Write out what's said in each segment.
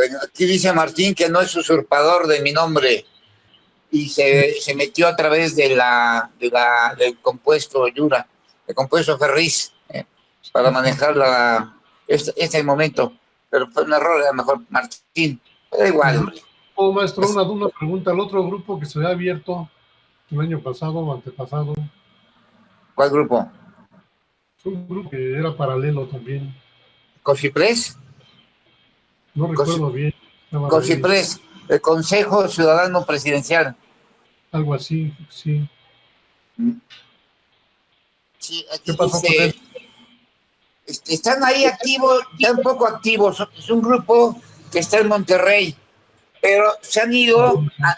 Bueno, aquí dice Martín que no es usurpador de mi nombre y se metió a través del compuesto Yura, del compuesto Ferriz, para manejar este momento. Pero fue un error, a lo mejor Martín. Da igual, hombre. Oh, maestro, una pregunta. El otro grupo que se había abierto el año pasado o antepasado. ¿Cuál grupo? Un grupo que era paralelo también. ¿Cociprés? No recuerdo bien. Cociprés, el Consejo Ciudadano Presidencial. Algo así, sí. Sí, ¿Qué pasó con él? Están ahí activos, ya un poco activos. Es un grupo que está en Monterrey, pero se han ido a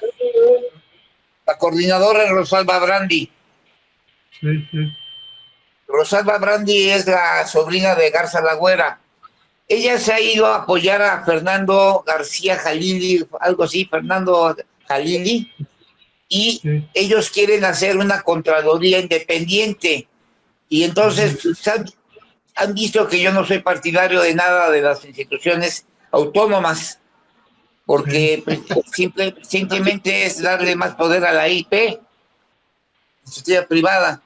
la coordinadora Rosalba Brandi. Sí, sí. Rosalba Brandi es la sobrina de Garza Lagüera. Ella se ha ido a apoyar a Fernando García Jalili, algo así, Fernando Jalili, y Sí. ellos quieren hacer una Contraloría independiente. Y entonces han visto que yo no soy partidario de nada de las instituciones autónomas, porque simplemente es darle más poder a la IP, institución privada,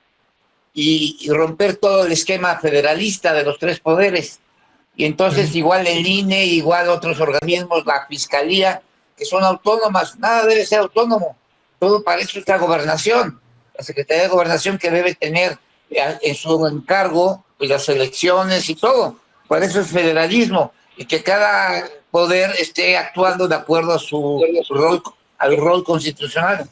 y romper todo el esquema federalista de los tres poderes. Y entonces igual el INE, igual otros organismos, la Fiscalía, que son autónomas, nada debe ser autónomo. Todo para eso es la gobernación, la Secretaría de Gobernación, que debe tener en su encargo pues, las elecciones y todo. Por eso es federalismo, y que cada poder esté actuando de acuerdo a su rol, al rol constitucional.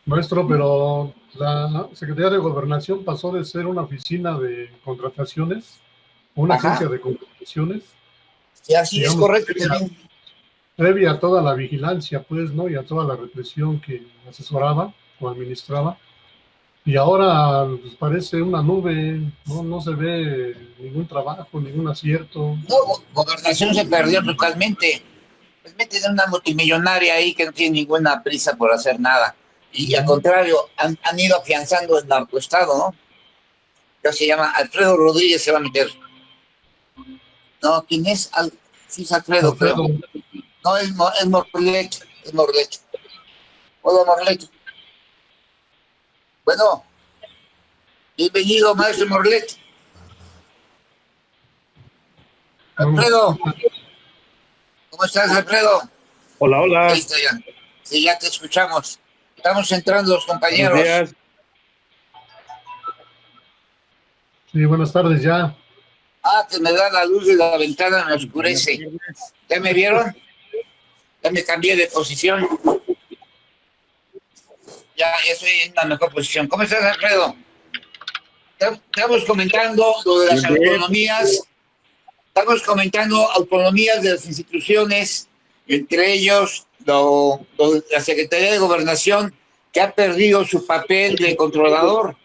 Maestro, pero la Secretaría de Gobernación pasó de ser una oficina de contrataciones, una agencia de contrataciones. Y así es correcto también. Previa a toda la vigilancia, pues, ¿no? Y a toda la represión que asesoraba o administraba. Y ahora pues, parece una nube, no se ve ningún trabajo, ningún acierto. No, Gobernación se perdió totalmente. Pues meten a una multimillonaria ahí que no tiene ninguna prisa por hacer nada. Y al contrario, han ido afianzando el narcoestado, ¿no? Ya se llama Alfredo Rodríguez, se va a meter. No, ¿quién es? Sí, es Alfredo, creo. No, es Morlecho. Es Morlecho. Hola, Morlecho. Bueno, bienvenido, maestro Morlecho. Alfredo. ¿Cómo estás, Alfredo? Hola, hola. Ahí está ya. Sí, ya te escuchamos. Estamos entrando los compañeros. Buenos días. Sí, buenas tardes ya. Que me da la luz de la ventana, me oscurece. ¿Ya me vieron? Ya me cambié de posición. Ya estoy en una mejor posición. ¿Cómo estás, Alfredo? Estamos comentando lo de las autonomías. Estamos comentando autonomías de las instituciones, entre ellos la Secretaría de Gobernación, que ha perdido su papel de controlador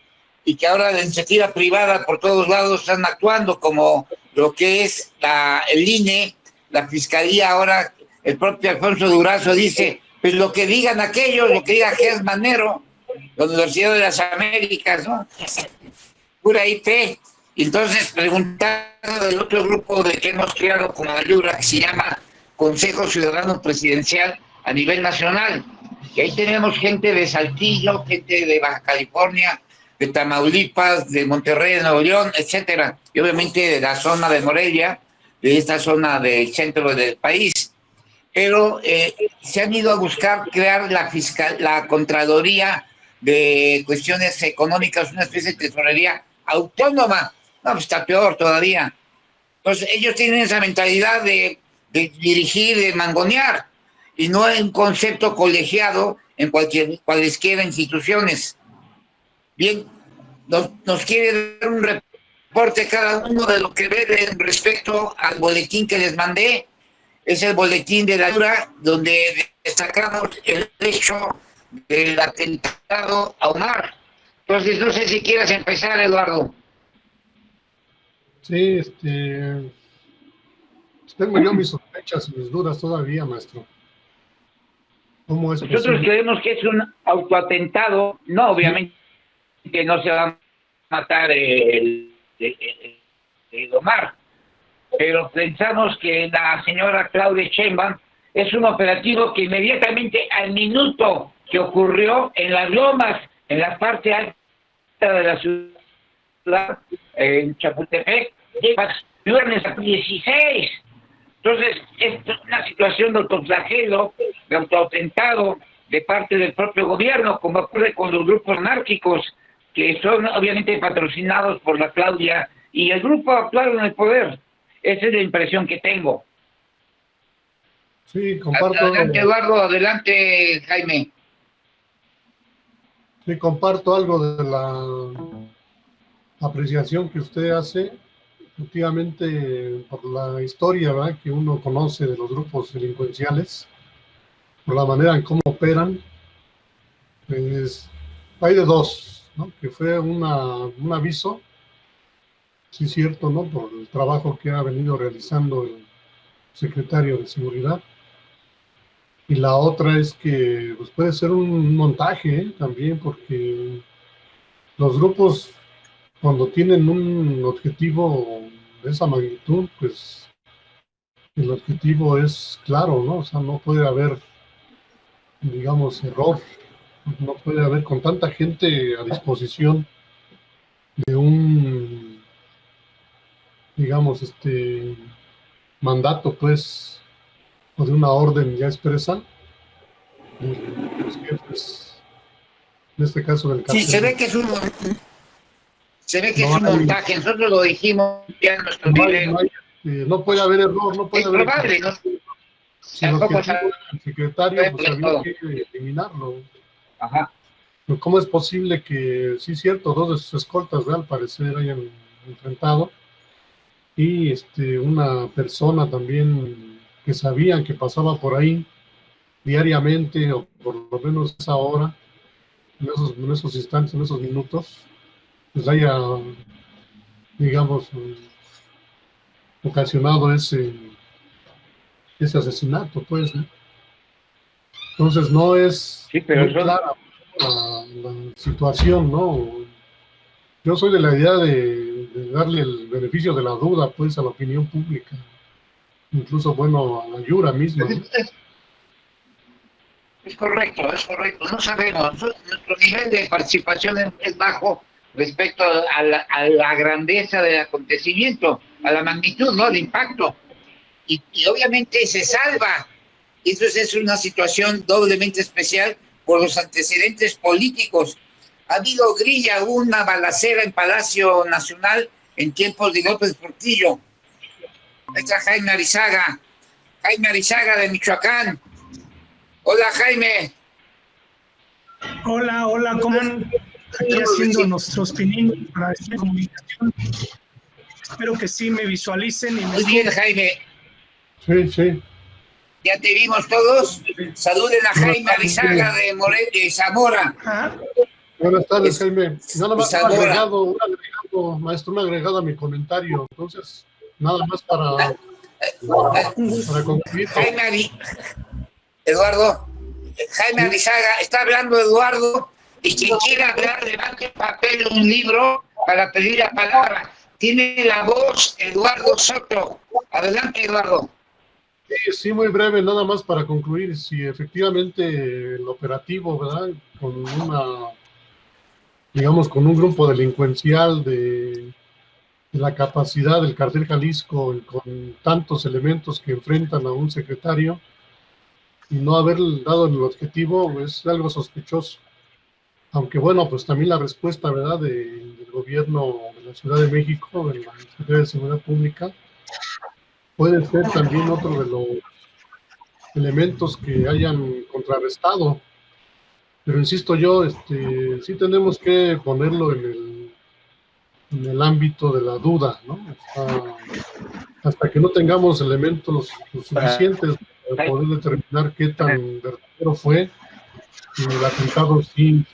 y que ahora la iniciativa privada por todos lados están actuando, como lo que es el INE, la Fiscalía. Ahora el propio Alfonso Durazo dice, pues lo que digan aquellos, lo que diga Gers Manero, la Universidad de las Américas, ¿no? Pura IP. Entonces, preguntando del otro grupo de que hemos creado como Ayura, que se llama Consejo Ciudadano Presidencial a nivel nacional. Y ahí tenemos gente de Saltillo, gente de Baja California, de Tamaulipas, de Monterrey, de Nuevo León, etcétera. Y obviamente de la zona de Morelia, de esta zona del centro del país. Pero se han ido a buscar crear la Contraloría de Cuestiones Económicas, una especie de tesorería autónoma. No, pues está peor todavía. Entonces, ellos tienen esa mentalidad de dirigir, de mangonear, y no en un concepto colegiado en cualesquiera instituciones. Bien, nos quiere dar un reporte cada uno de lo que ve respecto al boletín que les mandé. Es el boletín de la Ayura, donde destacamos el hecho del atentado a Omar. Entonces, no sé si quieras empezar, Eduardo. Sí, tengo yo mis sospechas y mis dudas todavía, maestro. ¿Cómo es Nosotros posible? creemos que es un autoatentado. No, obviamente no se va a matar el Omar, pero pensamos que la señora Claudia Sheinbaum es un operativo que inmediatamente al minuto que ocurrió en las lomas, en la parte alta de la ciudad, en Chapultepec, viernes 16. Entonces, es una situación de autoflagelo, de autoatentado de parte del propio gobierno, como ocurre con los grupos anárquicos, que son obviamente patrocinados por la Claudia y el grupo actual en el poder. Esa es la impresión que tengo. Sí, comparto. Adelante, Eduardo, adelante, Jaime. Sí, comparto algo de la apreciación que usted hace. Efectivamente, por la historia, ¿verdad?, que uno conoce de los grupos delincuenciales, por la manera en cómo operan, pues hay de dos, ¿no? Que fue un aviso, sí cierto, ¿no?, por el trabajo que ha venido realizando el secretario de Seguridad. Y la otra es que pues, puede ser un montaje, ¿eh?, también, porque los grupos, cuando tienen un objetivo de esa magnitud, pues el objetivo es claro, ¿no? O sea, no puede haber, digamos, error, no puede haber con tanta gente a disposición de un, digamos, mandato, pues, o de una orden ya expresa de los jefes, en este caso del Sí, cartel. se ve que es un montaje, nosotros lo dijimos ya en nuestro video. No puede haber error, no puede haber. Probable, ¿no? Si el objetivo del secretario, pues había que eliminarlo. Ajá. ¿Cómo es posible que, sí, cierto, dos de sus escoltas, al parecer, hayan enfrentado? Y una persona también que sabían que pasaba por ahí diariamente, o por lo menos esa hora, en esos instantes, en esos minutos, pues haya, digamos, ocasionado ese asesinato, pues, ¿no? Entonces no es muy clara la situación, ¿no? Yo soy de la idea de darle el beneficio de la duda, pues, a la opinión pública, incluso, bueno, a la Yura misma, ¿no? Es correcto, no sabemos, nuestro nivel de participación es bajo respecto a la grandeza del acontecimiento, a la magnitud, ¿no?, el impacto, y obviamente se salva. Y eso es una situación doblemente especial por los antecedentes políticos. Ha habido grilla, una balacera en Palacio Nacional en tiempos de López Portillo. Ahí está Jaime Arizaga de Michoacán. Hola, Jaime. Hola, ¿cómo están? Aquí haciendo nuestros pininos para esta comunicación. Espero que sí me visualicen. Y muy bien, Jaime. Sí. Ya te vimos todos. Saluden a Jaime Arizaga de Zamora. Buenas tardes, Jaime. Nada más un agregado, maestro, un agregado a mi comentario. Entonces, nada más para concluir. Jaime Arizaga, está hablando Eduardo, y quien quiera hablar, levante papel o un libro para pedir la palabra. Tiene la voz Eduardo Soto. Adelante, Eduardo. Sí, muy breve, nada más para concluir. Si efectivamente el operativo, ¿verdad?, con un grupo delincuencial de la capacidad del Cartel Jalisco, con tantos elementos que enfrentan a un secretario, y no haber dado el objetivo, es algo sospechoso. Aunque bueno, pues también la respuesta, ¿verdad?, del gobierno de la Ciudad de México, de la Secretaría de Seguridad Pública, puede ser también otro de los elementos que hayan contrarrestado. Pero insisto yo, sí tenemos que ponerlo en el ámbito de la duda, ¿no? Hasta que no tengamos elementos suficientes para poder determinar qué tan verdadero fue, y el atentado sí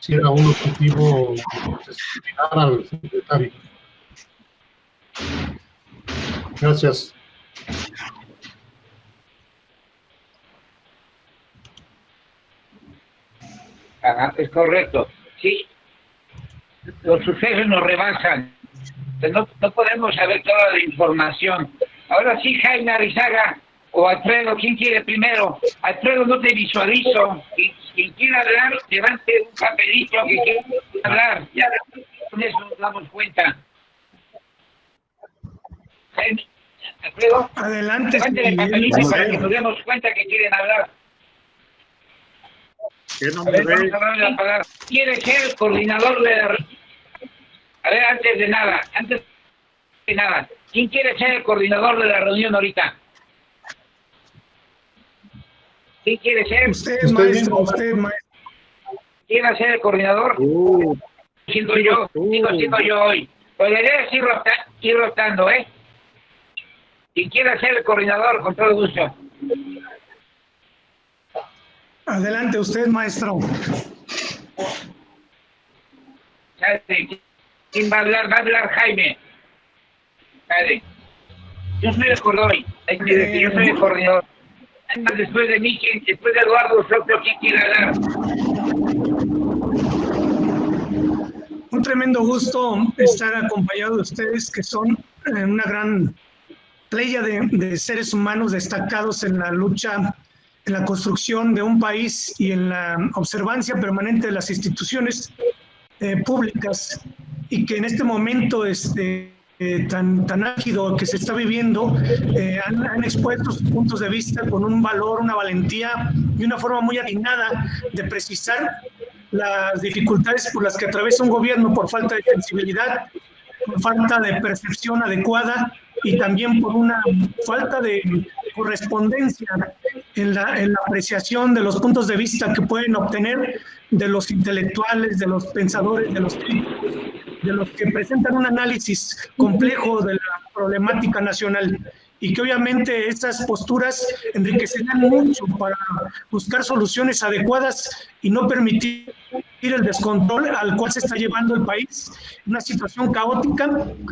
era un objetivo asesinar al secretario. Gracias. Ajá, es correcto. Sí, los sucesos nos rebasan. No podemos saber toda la información. Ahora sí, Jaime Arizaga o Alfredo, ¿quién quiere primero? Alfredo, no te visualizo. Quien quiera hablar, levante un papelito que quiera hablar. Ya con eso nos damos cuenta. Jaime, Alfredo, Adelante. levante el papelito para que nos demos cuenta que quieren hablar. No me ve. ¿Quiere ser el coordinador de la... A ver, antes de nada, ¿quién quiere ser el coordinador de la reunión ahorita? ¿Quién quiere ser? Usted, maestro, usted, maestro. ¿Quién va a ser el coordinador? Siendo yo, sigo siendo yo hoy. Pues la idea es ir rotando, ¿eh? Quien quiera ser el coordinador, con todo gusto. Adelante usted, maestro. ¿Quién va a hablar? Va a hablar Jaime. Dale. Yo soy el coordinador. Yo soy el coordinador. Después de mí, después de Eduardo Soto, ¿quién quiere hablar? Un tremendo gusto estar acompañado de ustedes, que son una gran playa de seres humanos destacados en la lucha, en la construcción de un país y en la observancia permanente de las instituciones públicas, y que en este momento tan álgido que se está viviendo, han expuesto sus puntos de vista con un valor, una valentía y una forma muy atinada de precisar las dificultades por las que atraviesa un gobierno por falta de sensibilidad, por falta de percepción adecuada y también por una falta de correspondencia en la apreciación de los puntos de vista que pueden obtener de los intelectuales, de los pensadores, de los críticos, de los que presentan un análisis complejo de la problemática nacional, y que obviamente estas posturas enriquecerán mucho para buscar soluciones adecuadas y no permitir el descontrol al cual se está llevando el país, una situación caótica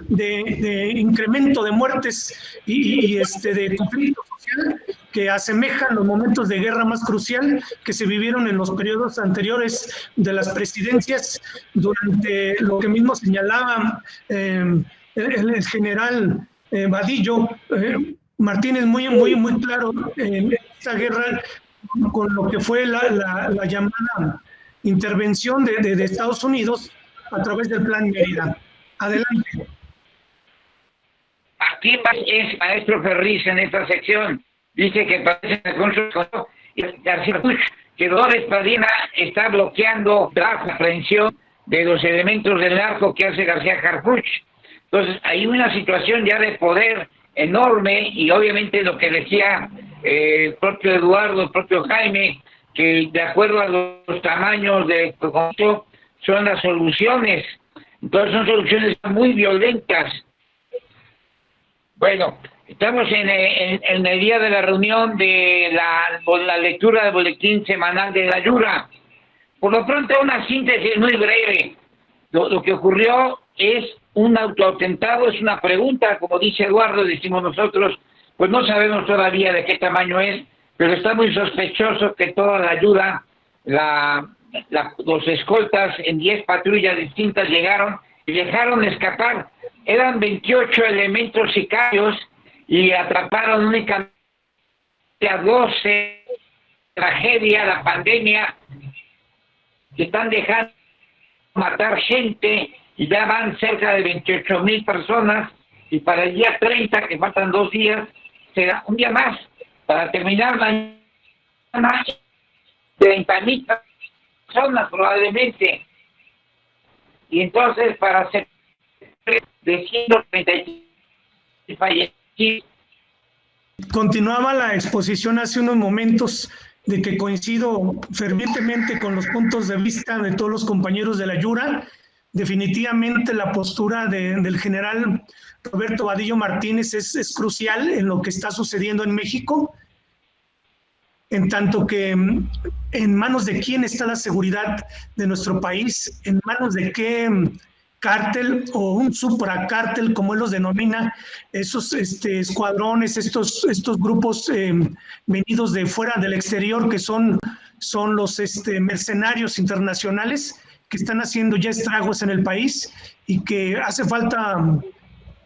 de incremento de muertes y de conflicto social que asemejan los momentos de guerra más crucial que se vivieron en los periodos anteriores de las presidencias, durante lo que mismo señalaba el general Vadillo Martínez, muy claro en esta guerra, con lo que fue la llamada intervención de Estados Unidos a través del Plan Mérida. Adelante. Aquí es maestro Ferriz en esta sección. Dice que parece que García que Dolores Padilla está bloqueando la aprehensión de los elementos del narco que hace García Harfuch. Entonces hay una situación ya de poder enorme, y obviamente lo que decía el propio Eduardo, el propio Jaime, que de acuerdo a los tamaños de conjunto son las soluciones. Entonces son soluciones muy violentas. Bueno, estamos en el día de la reunión de la lectura del boletín semanal de la Yura. Por lo pronto, una síntesis muy breve. Lo que ocurrió es un autoatentado, es una pregunta, como dice Eduardo, decimos nosotros, pues no sabemos todavía de qué tamaño es, pero está muy sospechoso que toda la ayuda, los escoltas en 10 patrullas distintas llegaron y dejaron escapar. Eran 28 elementos sicarios y atraparon únicamente a 12. Tragedia, la pandemia, que están dejando matar gente, y ya van cerca de 28,000 personas, y para el día 30, que faltan 2 días, será un día más, para terminar mañana, 30,000 personas probablemente, y entonces para ser de 136 fallecidos. Continuaba la exposición hace unos momentos de que coincido fervientemente con los puntos de vista de todos los compañeros de la Yura. Definitivamente la postura del general Roberto Vadillo Martínez es crucial en lo que está sucediendo en México, en tanto que en manos de quién está la seguridad de nuestro país, en manos de qué cártel o un supracártel, como él los denomina, esos escuadrones, estos grupos venidos de fuera del exterior, que son los mercenarios internacionales, que están haciendo ya estragos en el país y que hace falta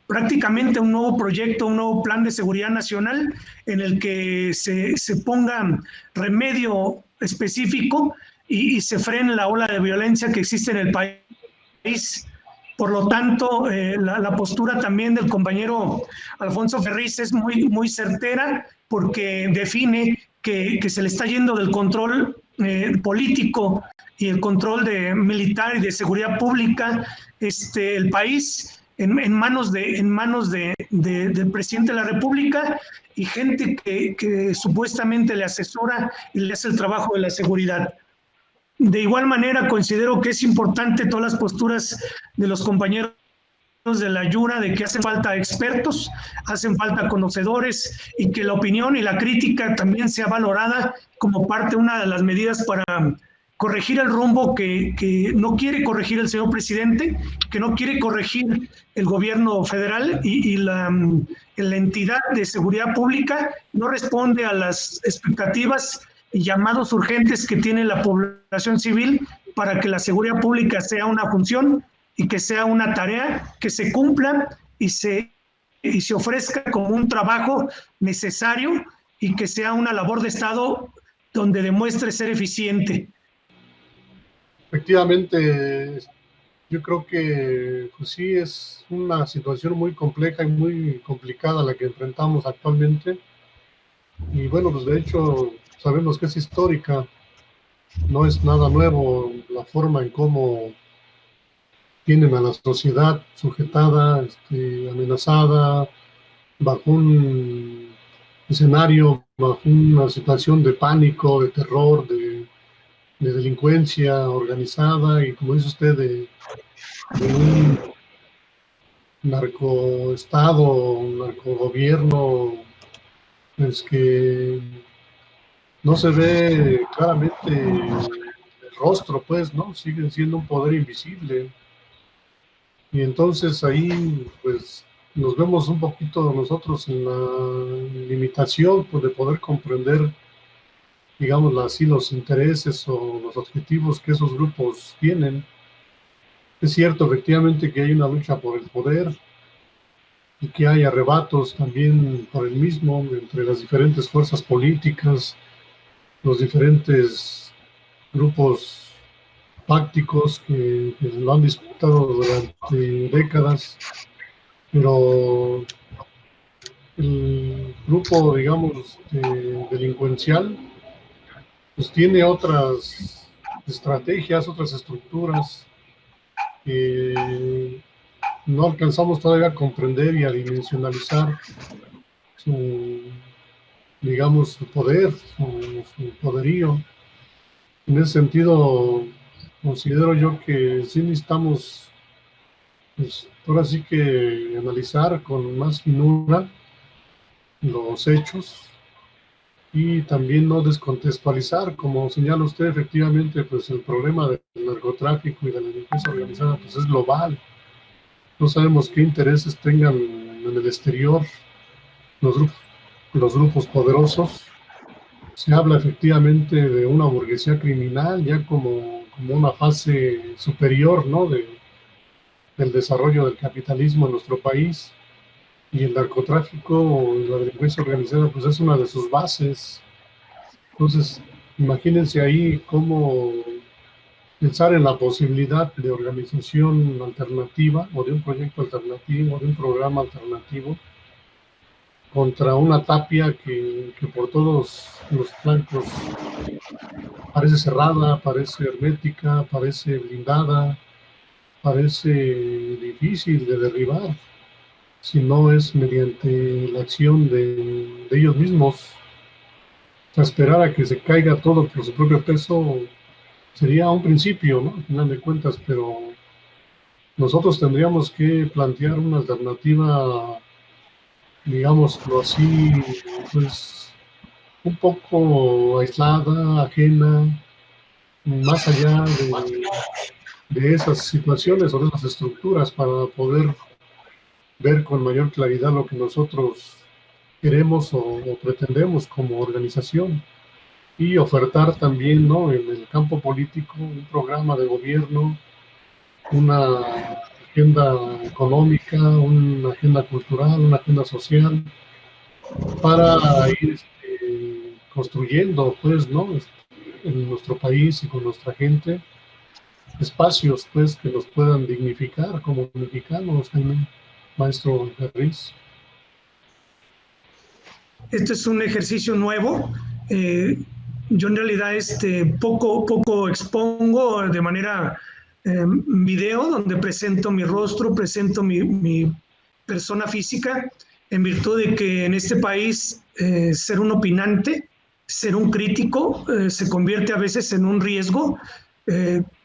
prácticamente un nuevo proyecto, un nuevo plan de seguridad nacional en el que se ponga remedio específico y se frene la ola de violencia que existe en el país. Por lo tanto, la postura también del compañero Alfonso Ferriz es muy certera, porque define que se le está yendo del control político y el control militar y de seguridad pública el país en manos del presidente de la República y gente que supuestamente le asesora y le hace el trabajo de la seguridad. De igual manera, considero que es importante todas las posturas de los compañeros de la Yura, de que hacen falta expertos, hacen falta conocedores, y que la opinión y la crítica también sea valorada como parte de una de las medidas para corregir el rumbo que no quiere corregir el señor presidente, que no quiere corregir el gobierno federal, y la entidad de seguridad pública no responde a las expectativas y llamados urgentes que tiene la población civil para que la seguridad pública sea una función y que sea una tarea que se cumpla y se ofrezca como un trabajo necesario, y que sea una labor de Estado donde demuestre ser eficiente. Efectivamente, yo creo que pues sí, es una situación muy compleja y muy complicada la que enfrentamos actualmente. Y bueno, pues de hecho sabemos que es histórica, no es nada nuevo la forma en cómo tienen a la sociedad sujetada, amenazada, bajo un escenario, bajo una situación de pánico, de terror, de delincuencia organizada, y como dice usted, de un narcoestado, un narcogobierno, pues que no se ve claramente el rostro, pues, ¿no? Siguen siendo un poder invisible. Y entonces ahí, pues, nos vemos un poquito nosotros en la limitación, pues, de poder comprender, digamos así, los intereses o los objetivos que esos grupos tienen. Es cierto, efectivamente, que hay una lucha por el poder y que hay arrebatos también por el mismo entre las diferentes fuerzas políticas, los diferentes grupos tácticos que lo han disputado durante décadas, pero el grupo, digamos, delincuencial, pues tiene otras estrategias, otras estructuras que no alcanzamos todavía a comprender y a dimensionalizar digamos, su poder, su poderío. En ese sentido, considero yo que sí necesitamos, pues, ahora sí que analizar con más finura los hechos y también no descontextualizar, como señala usted, efectivamente, pues el problema del narcotráfico y de la delincuencia organizada pues es global. No sabemos qué intereses tengan en el exterior los grupos poderosos. Se habla efectivamente de una burguesía criminal ya como una fase superior, ¿no?, del desarrollo del capitalismo en nuestro país, y el narcotráfico, la delincuencia organizada, pues es una de sus bases. Entonces, imagínense ahí cómo pensar en la posibilidad de organización alternativa, o de un proyecto alternativo, de un programa alternativo, contra una tapia que por todos los flancos parece cerrada, parece hermética, parece blindada, parece difícil de derribar, si no es mediante la acción de ellos mismos. O sea, esperar a que se caiga todo por su propio peso sería un principio, ¿no?, al final de cuentas, pero nosotros tendríamos que plantear una alternativa, digámoslo así, pues un poco aislada, ajena, más allá de esas situaciones o de esas estructuras, para poder ver con mayor claridad lo que nosotros queremos o pretendemos como organización. y ofertar también, ¿no?, en el campo político un programa de gobierno, una agenda económica, una agenda cultural, una agenda social, para ir construyendo, pues, ¿no?, en nuestro país y con nuestra gente, espacios, pues, que nos puedan dignificar como mexicanos, maestro Ferriz. Este es un ejercicio nuevo. Yo en realidad poco expongo de manera video, donde presento mi rostro, presento mi persona física, en virtud de que en este país ser un opinante, ser un crítico, se convierte a veces en un riesgo,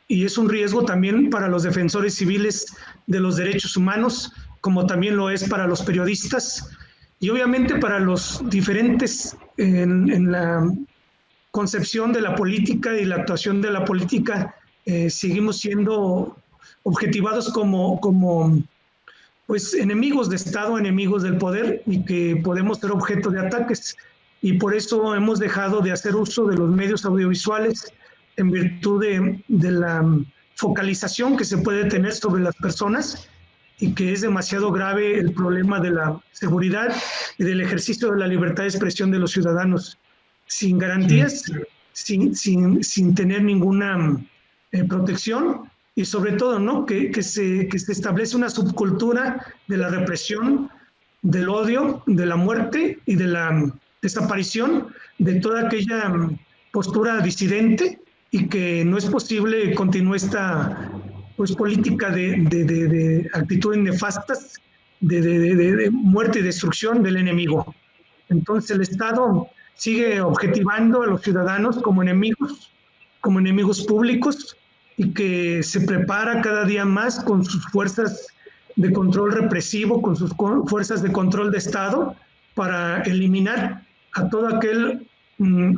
y es un riesgo también para los defensores civiles de los derechos humanos, como también lo es para los periodistas, y obviamente para los diferentes en la concepción de la política y la actuación de la política, seguimos siendo objetivados como pues enemigos de Estado, enemigos del poder, y que podemos ser objeto de ataques. Y por eso hemos dejado de hacer uso de los medios audiovisuales en virtud de la focalización que se puede tener sobre las personas, y que es demasiado grave el problema de la seguridad y del ejercicio de la libertad de expresión de los ciudadanos, sin garantías, sin tener ninguna protección, y sobre todo, ¿no?, que se establece una subcultura de la represión, del odio, de la muerte y de la desaparición de toda aquella postura disidente, y que no es posible que continúe esta pues política de actitudes nefastas, de muerte y destrucción del enemigo. Entonces el Estado sigue objetivando a los ciudadanos como enemigos públicos, y que se prepara cada día más con sus fuerzas de control represivo, con sus fuerzas de control de Estado, para eliminar a todo aquel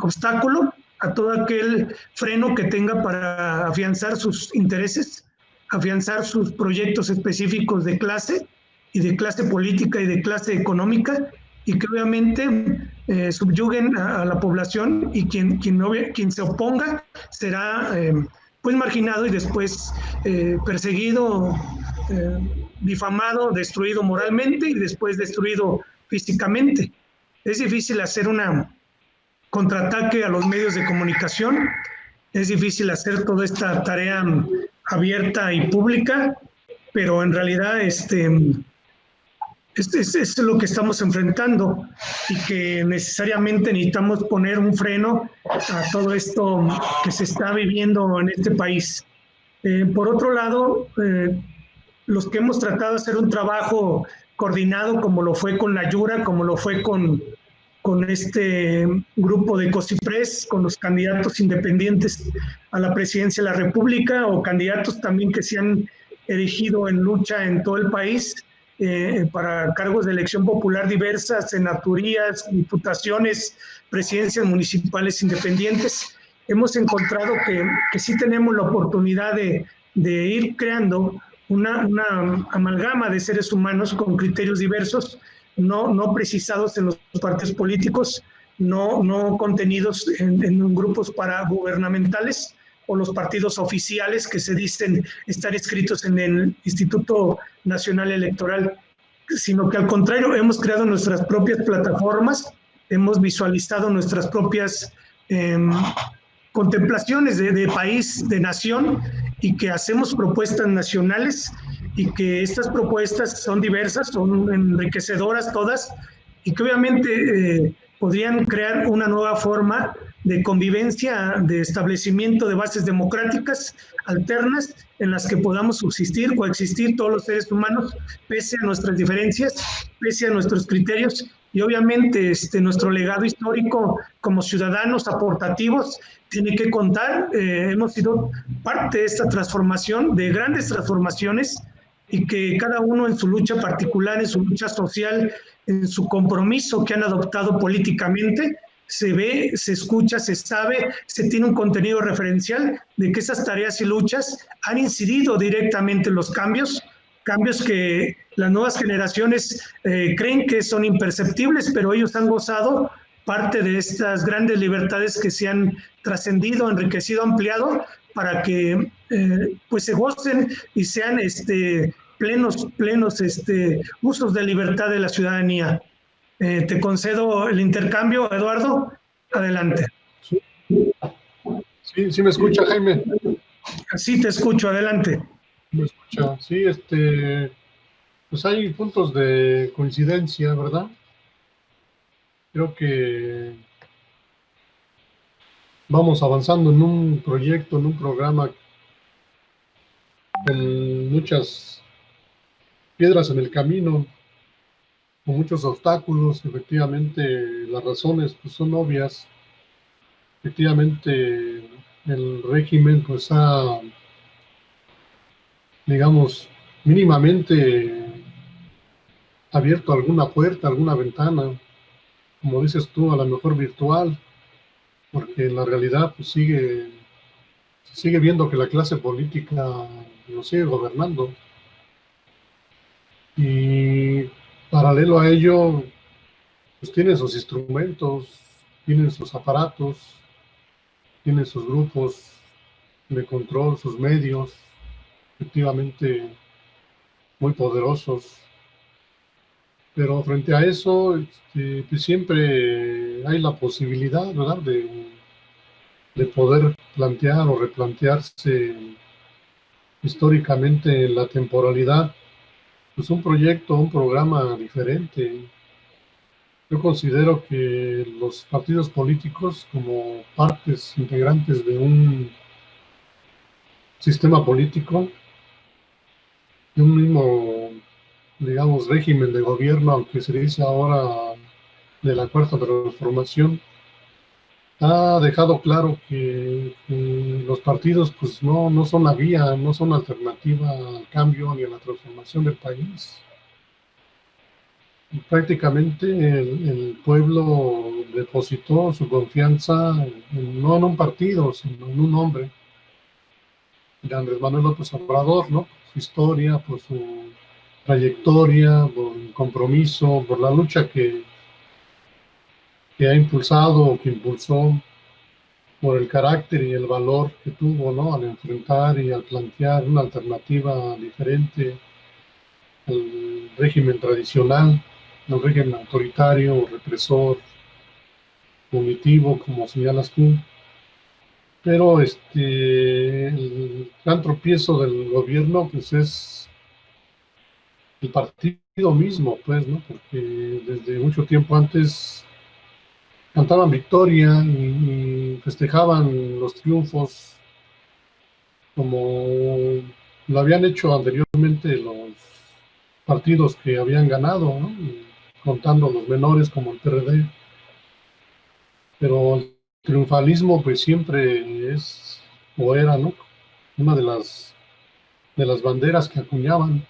obstáculo, a todo aquel freno que tenga para afianzar sus intereses, afianzar sus proyectos específicos de clase, y de clase política y de clase económica, y que obviamente subyuguen a la población, y quien se oponga será pues marginado y después perseguido, difamado, destruido moralmente y después destruido físicamente. Es difícil hacer una contraataque a los medios de comunicación, es difícil hacer toda esta tarea abierta y pública, pero en realidad es lo que estamos enfrentando, y que necesariamente necesitamos poner un freno a todo esto que se está viviendo en este país. Por otro lado, los que hemos tratado de hacer un trabajo coordinado, como lo fue con la Yura, como lo fue con este grupo de COSIPRES, con los candidatos independientes a la presidencia de la República, o candidatos también que se han erigido en lucha en todo el país, para cargos de elección popular diversas, senaturías, diputaciones, presidencias municipales independientes, hemos encontrado que sí tenemos la oportunidad de ir creando una amalgama de seres humanos con criterios diversos, no precisados en los partidos políticos, no contenidos en grupos paragubernamentales o los partidos oficiales que se dicen estar inscritos en el Instituto Nacional Electoral, sino que al contrario, hemos creado nuestras propias plataformas, hemos visualizado nuestras propias contemplaciones de país, de nación, y que hacemos propuestas nacionales, y que estas propuestas son diversas, son enriquecedoras todas, y que obviamente podrían crear una nueva forma de convivencia, de establecimiento de bases democráticas alternas, en las que podamos subsistir, coexistir todos los seres humanos, pese a nuestras diferencias, pese a nuestros criterios, y obviamente nuestro legado histórico como ciudadanos aportativos tiene que contar. Hemos sido parte de esta transformación, de grandes transformaciones, y que cada uno en su lucha particular, en su lucha social, en su compromiso que han adoptado políticamente, se ve, se escucha, se sabe, se tiene un contenido referencial de que esas tareas y luchas han incidido directamente en los cambios que las nuevas generaciones creen que son imperceptibles, pero ellos han gozado parte de estas grandes libertades que se han trascendido, enriquecido, ampliado, para que pues se gocen y sean plenos usos de libertad de la ciudadanía. Te concedo el intercambio, Eduardo. Adelante. Sí me escucha, Jaime. Sí, te escucho, adelante. Me escucha. Sí, pues hay puntos de coincidencia, ¿verdad? Creo que vamos avanzando en un proyecto, en un programa con muchas piedras en el camino, con muchos obstáculos. Efectivamente, las razones pues, son obvias. Efectivamente, el régimen pues ha, digamos, mínimamente abierto alguna puerta, alguna ventana, como dices tú, a lo mejor virtual, porque en la realidad pues sigue viendo que la clase política lo sigue gobernando. Y paralelo a ello, pues tienen sus instrumentos, tienen sus aparatos, tienen sus grupos de control, sus medios, efectivamente muy poderosos. Pero frente a eso, pues siempre hay la posibilidad, ¿verdad?, de poder plantear o replantearse históricamente en la temporalidad, pues un proyecto, un programa diferente. Yo considero que los partidos políticos, como partes integrantes de un sistema político, de un mismo, digamos, régimen de gobierno, aunque se dice ahora de la Cuarta Transformación, ha dejado claro que los partidos pues no son la vía, no son alternativa al cambio ni a la transformación del país. Y prácticamente el pueblo depositó su confianza no en un partido, sino en un hombre, de Andrés Manuel López Obrador, ¿no? Por su historia, por su trayectoria, por el compromiso, por la lucha que ha impulsado o que impulsó, por el carácter y el valor que tuvo, ¿no?, al enfrentar y al plantear una alternativa diferente al régimen tradicional, al régimen autoritario, represor, punitivo, como señalas tú. Pero el gran tropiezo del gobierno pues es el partido mismo, pues, ¿no? Porque desde mucho tiempo antes cantaban victoria y festejaban los triunfos como lo habían hecho anteriormente los partidos que habían ganado, ¿no?, contando los menores como el PRD. Pero el triunfalismo pues siempre es o era, ¿no?, una de las banderas que acuñaban.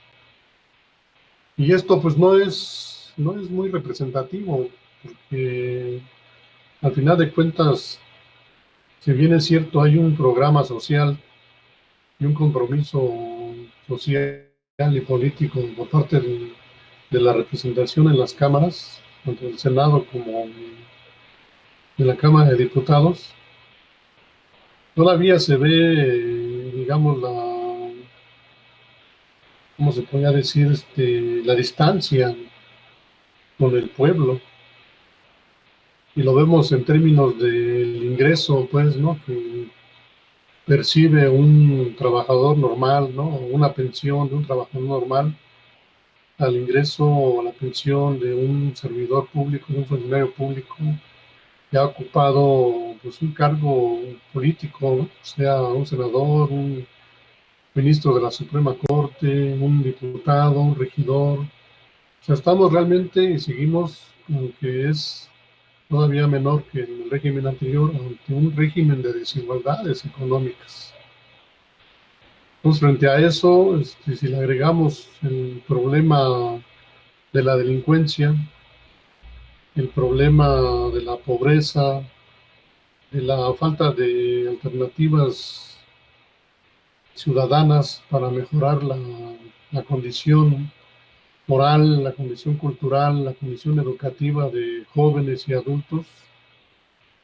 Y esto pues no es muy representativo, porque al final de cuentas, si bien es cierto, hay un programa social y un compromiso social y político por parte de la representación en las cámaras, tanto del Senado como de la Cámara de Diputados, todavía se ve, digamos, ¿cómo se podría decir?, la distancia con el pueblo. Y lo vemos en términos del ingreso, pues, ¿no?, que percibe un trabajador normal, ¿no?, una pensión de un trabajador normal, al ingreso o a la pensión de un servidor público, de un funcionario público que ha ocupado pues un cargo político, ¿no?, sea un senador, un ministro de la Suprema Corte, un diputado, un regidor. O sea, estamos realmente y seguimos con que es todavía menor que el régimen anterior, ante un régimen de desigualdades económicas. Entonces, frente a eso, si le agregamos el problema de la delincuencia, el problema de la pobreza, de la falta de alternativas ciudadanas para mejorar la condición moral, la condición cultural, la condición educativa de jóvenes y adultos,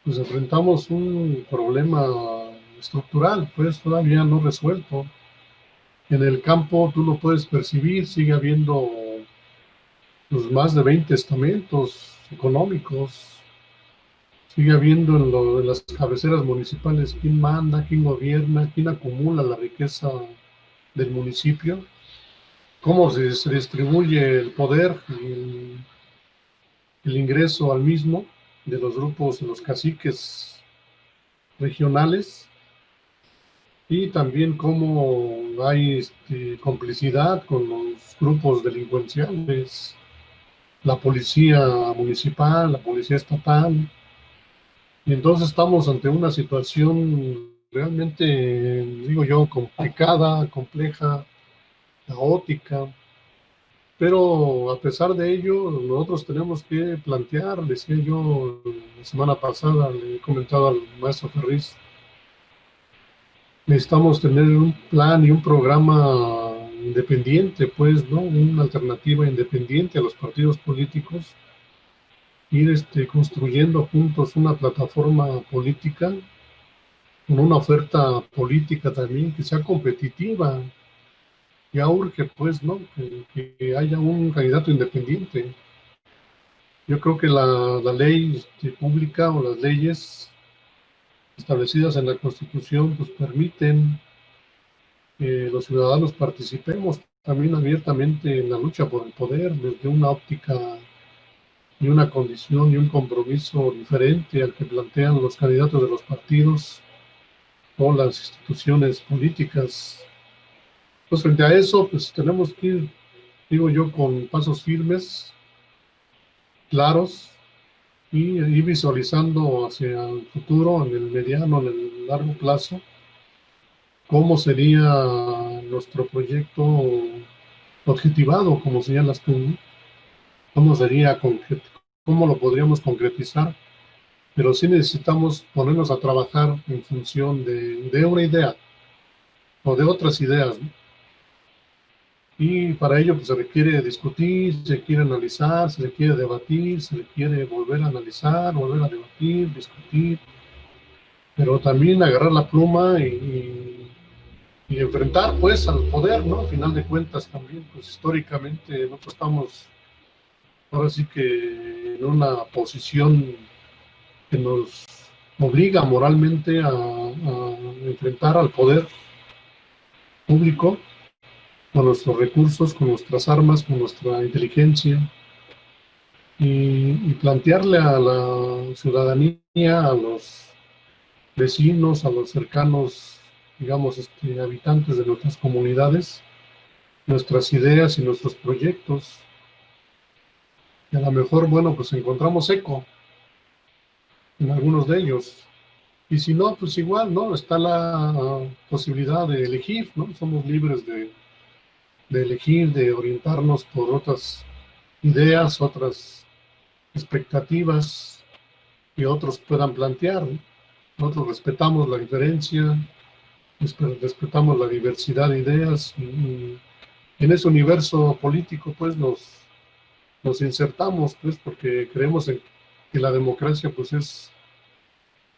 pues enfrentamos un problema estructural, pues todavía no resuelto. En el campo tú lo puedes percibir, sigue habiendo pues, más de 20 estamentos económicos, sigue habiendo en las cabeceras municipales quién manda, quién gobierna, quién acumula la riqueza del municipio, cómo se distribuye el poder y el ingreso al mismo de los grupos, de los caciques regionales, y también cómo hay complicidad con los grupos delincuenciales, la policía municipal, la policía estatal. Y entonces estamos ante una situación realmente, digo yo, complicada, compleja, caótica, pero a pesar de ello, nosotros tenemos que plantear, decía yo la semana pasada, le he comentado al maestro Ferriz, necesitamos tener un plan y un programa independiente, pues, ¿no? Una alternativa independiente a los partidos políticos, ir construyendo juntos una plataforma política, con una oferta política también que sea competitiva. Ya urge, pues, ¿no? Que haya un candidato independiente. Yo creo que la ley pública o las leyes establecidas en la Constitución pues permiten que los ciudadanos participemos también abiertamente en la lucha por el poder desde una óptica y una condición y un compromiso diferente al que plantean los candidatos de los partidos o las instituciones políticas. Pues frente a eso, pues tenemos que ir, digo yo, con pasos firmes, claros, y ir visualizando hacia el futuro, en el mediano, en el largo plazo, cómo sería nuestro proyecto objetivado, como señalas tú, cómo sería, cómo lo podríamos concretizar, pero sí necesitamos ponernos a trabajar en función de una idea o de otras ideas, ¿no? Y para ello pues, se requiere discutir, se requiere analizar, se requiere debatir, se requiere volver a analizar, volver a debatir, discutir, pero también agarrar la pluma y enfrentar pues al poder, ¿no? Al final de cuentas también, pues históricamente nosotros estamos ahora sí que en una posición que nos obliga moralmente a enfrentar al poder público con nuestros recursos, con nuestras armas, con nuestra inteligencia, y plantearle a la ciudadanía, a los vecinos, a los cercanos, digamos, habitantes de nuestras comunidades, nuestras ideas y nuestros proyectos. Y a lo mejor, bueno, pues encontramos eco en algunos de ellos. Y si no, pues igual, ¿no? Está la posibilidad de elegir, ¿no? Somos libres de elegir, de orientarnos por otras ideas, otras expectativas que otros puedan plantear, ¿no? Nosotros respetamos la diferencia, respetamos la diversidad de ideas y en ese universo político pues nos insertamos, pues, porque creemos en que la democracia pues es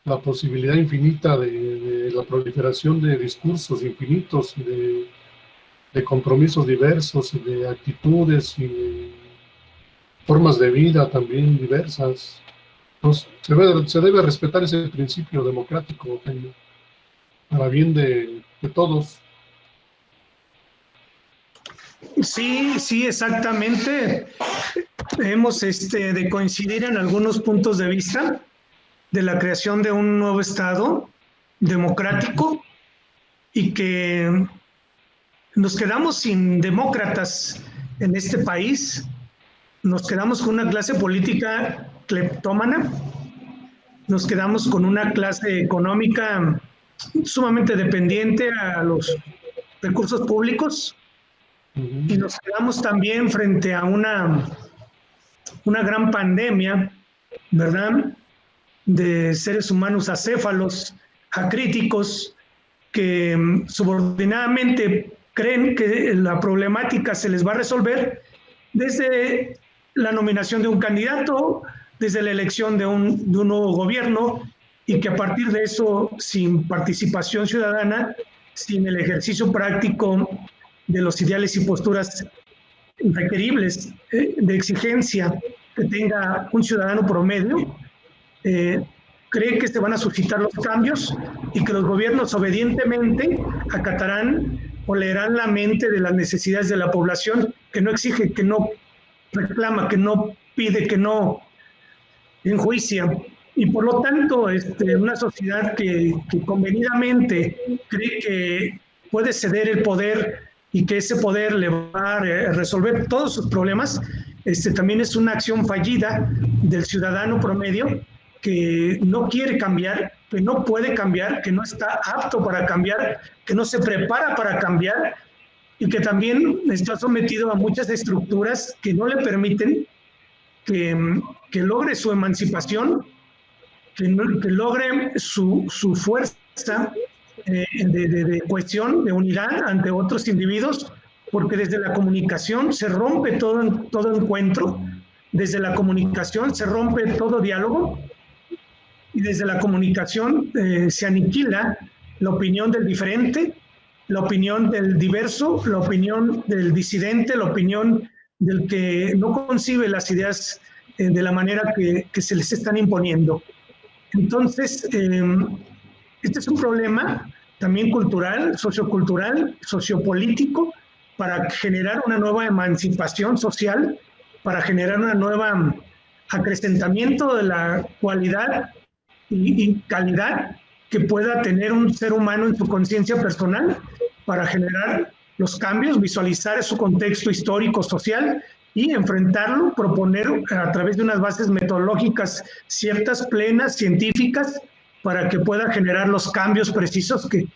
la posibilidad infinita de la proliferación de discursos infinitos y de compromisos diversos y de actitudes y de formas de vida también diversas. Entonces, se debe respetar ese principio democrático, Jaime, para bien de todos. Sí, sí, exactamente. Hemos de coincidir en algunos puntos de vista de la creación de un nuevo Estado democrático y que nos quedamos sin demócratas en este país, nos quedamos con una clase política cleptómana, nos quedamos con una clase económica sumamente dependiente a los recursos públicos y nos quedamos también frente a una gran pandemia, ¿verdad?, de seres humanos acéfalos, acríticos, que subordinadamente creen que la problemática se les va a resolver desde la nominación de un candidato, desde la elección de un nuevo gobierno, y que a partir de eso, sin participación ciudadana, sin el ejercicio práctico de los ideales y posturas requeribles de exigencia que tenga un ciudadano promedio, cree que se van a suscitar los cambios y que los gobiernos obedientemente acatarán o leerán la mente de las necesidades de la población, que no exige, que no reclama, que no pide, que no enjuicia. Y por lo tanto, una sociedad que convenidamente cree que puede ceder el poder y que ese poder le va a resolver todos sus problemas, también es una acción fallida del ciudadano promedio que no quiere cambiar, que no puede cambiar, que no está apto para cambiar, que no se prepara para cambiar y que también está sometido a muchas estructuras que no le permiten que logre su emancipación, que logre su fuerza de cohesión, de unidad ante otros individuos, porque desde la comunicación se rompe todo encuentro, desde la comunicación se rompe todo diálogo, y desde la comunicación se aniquila la opinión del diferente, la opinión del diverso, la opinión del disidente, la opinión del que no concibe las ideas de la manera que se les están imponiendo. Entonces, este es un problema también cultural, sociocultural, sociopolítico, para generar una nueva emancipación social, para generar una nueva acrecentamiento de la cualidad y calidad que pueda tener un ser humano en su conciencia personal, para generar los cambios, visualizar su contexto histórico, social, y enfrentarlo, proponer a través de unas bases metodológicas ciertas, plenas, científicas, para que pueda generar los cambios precisos que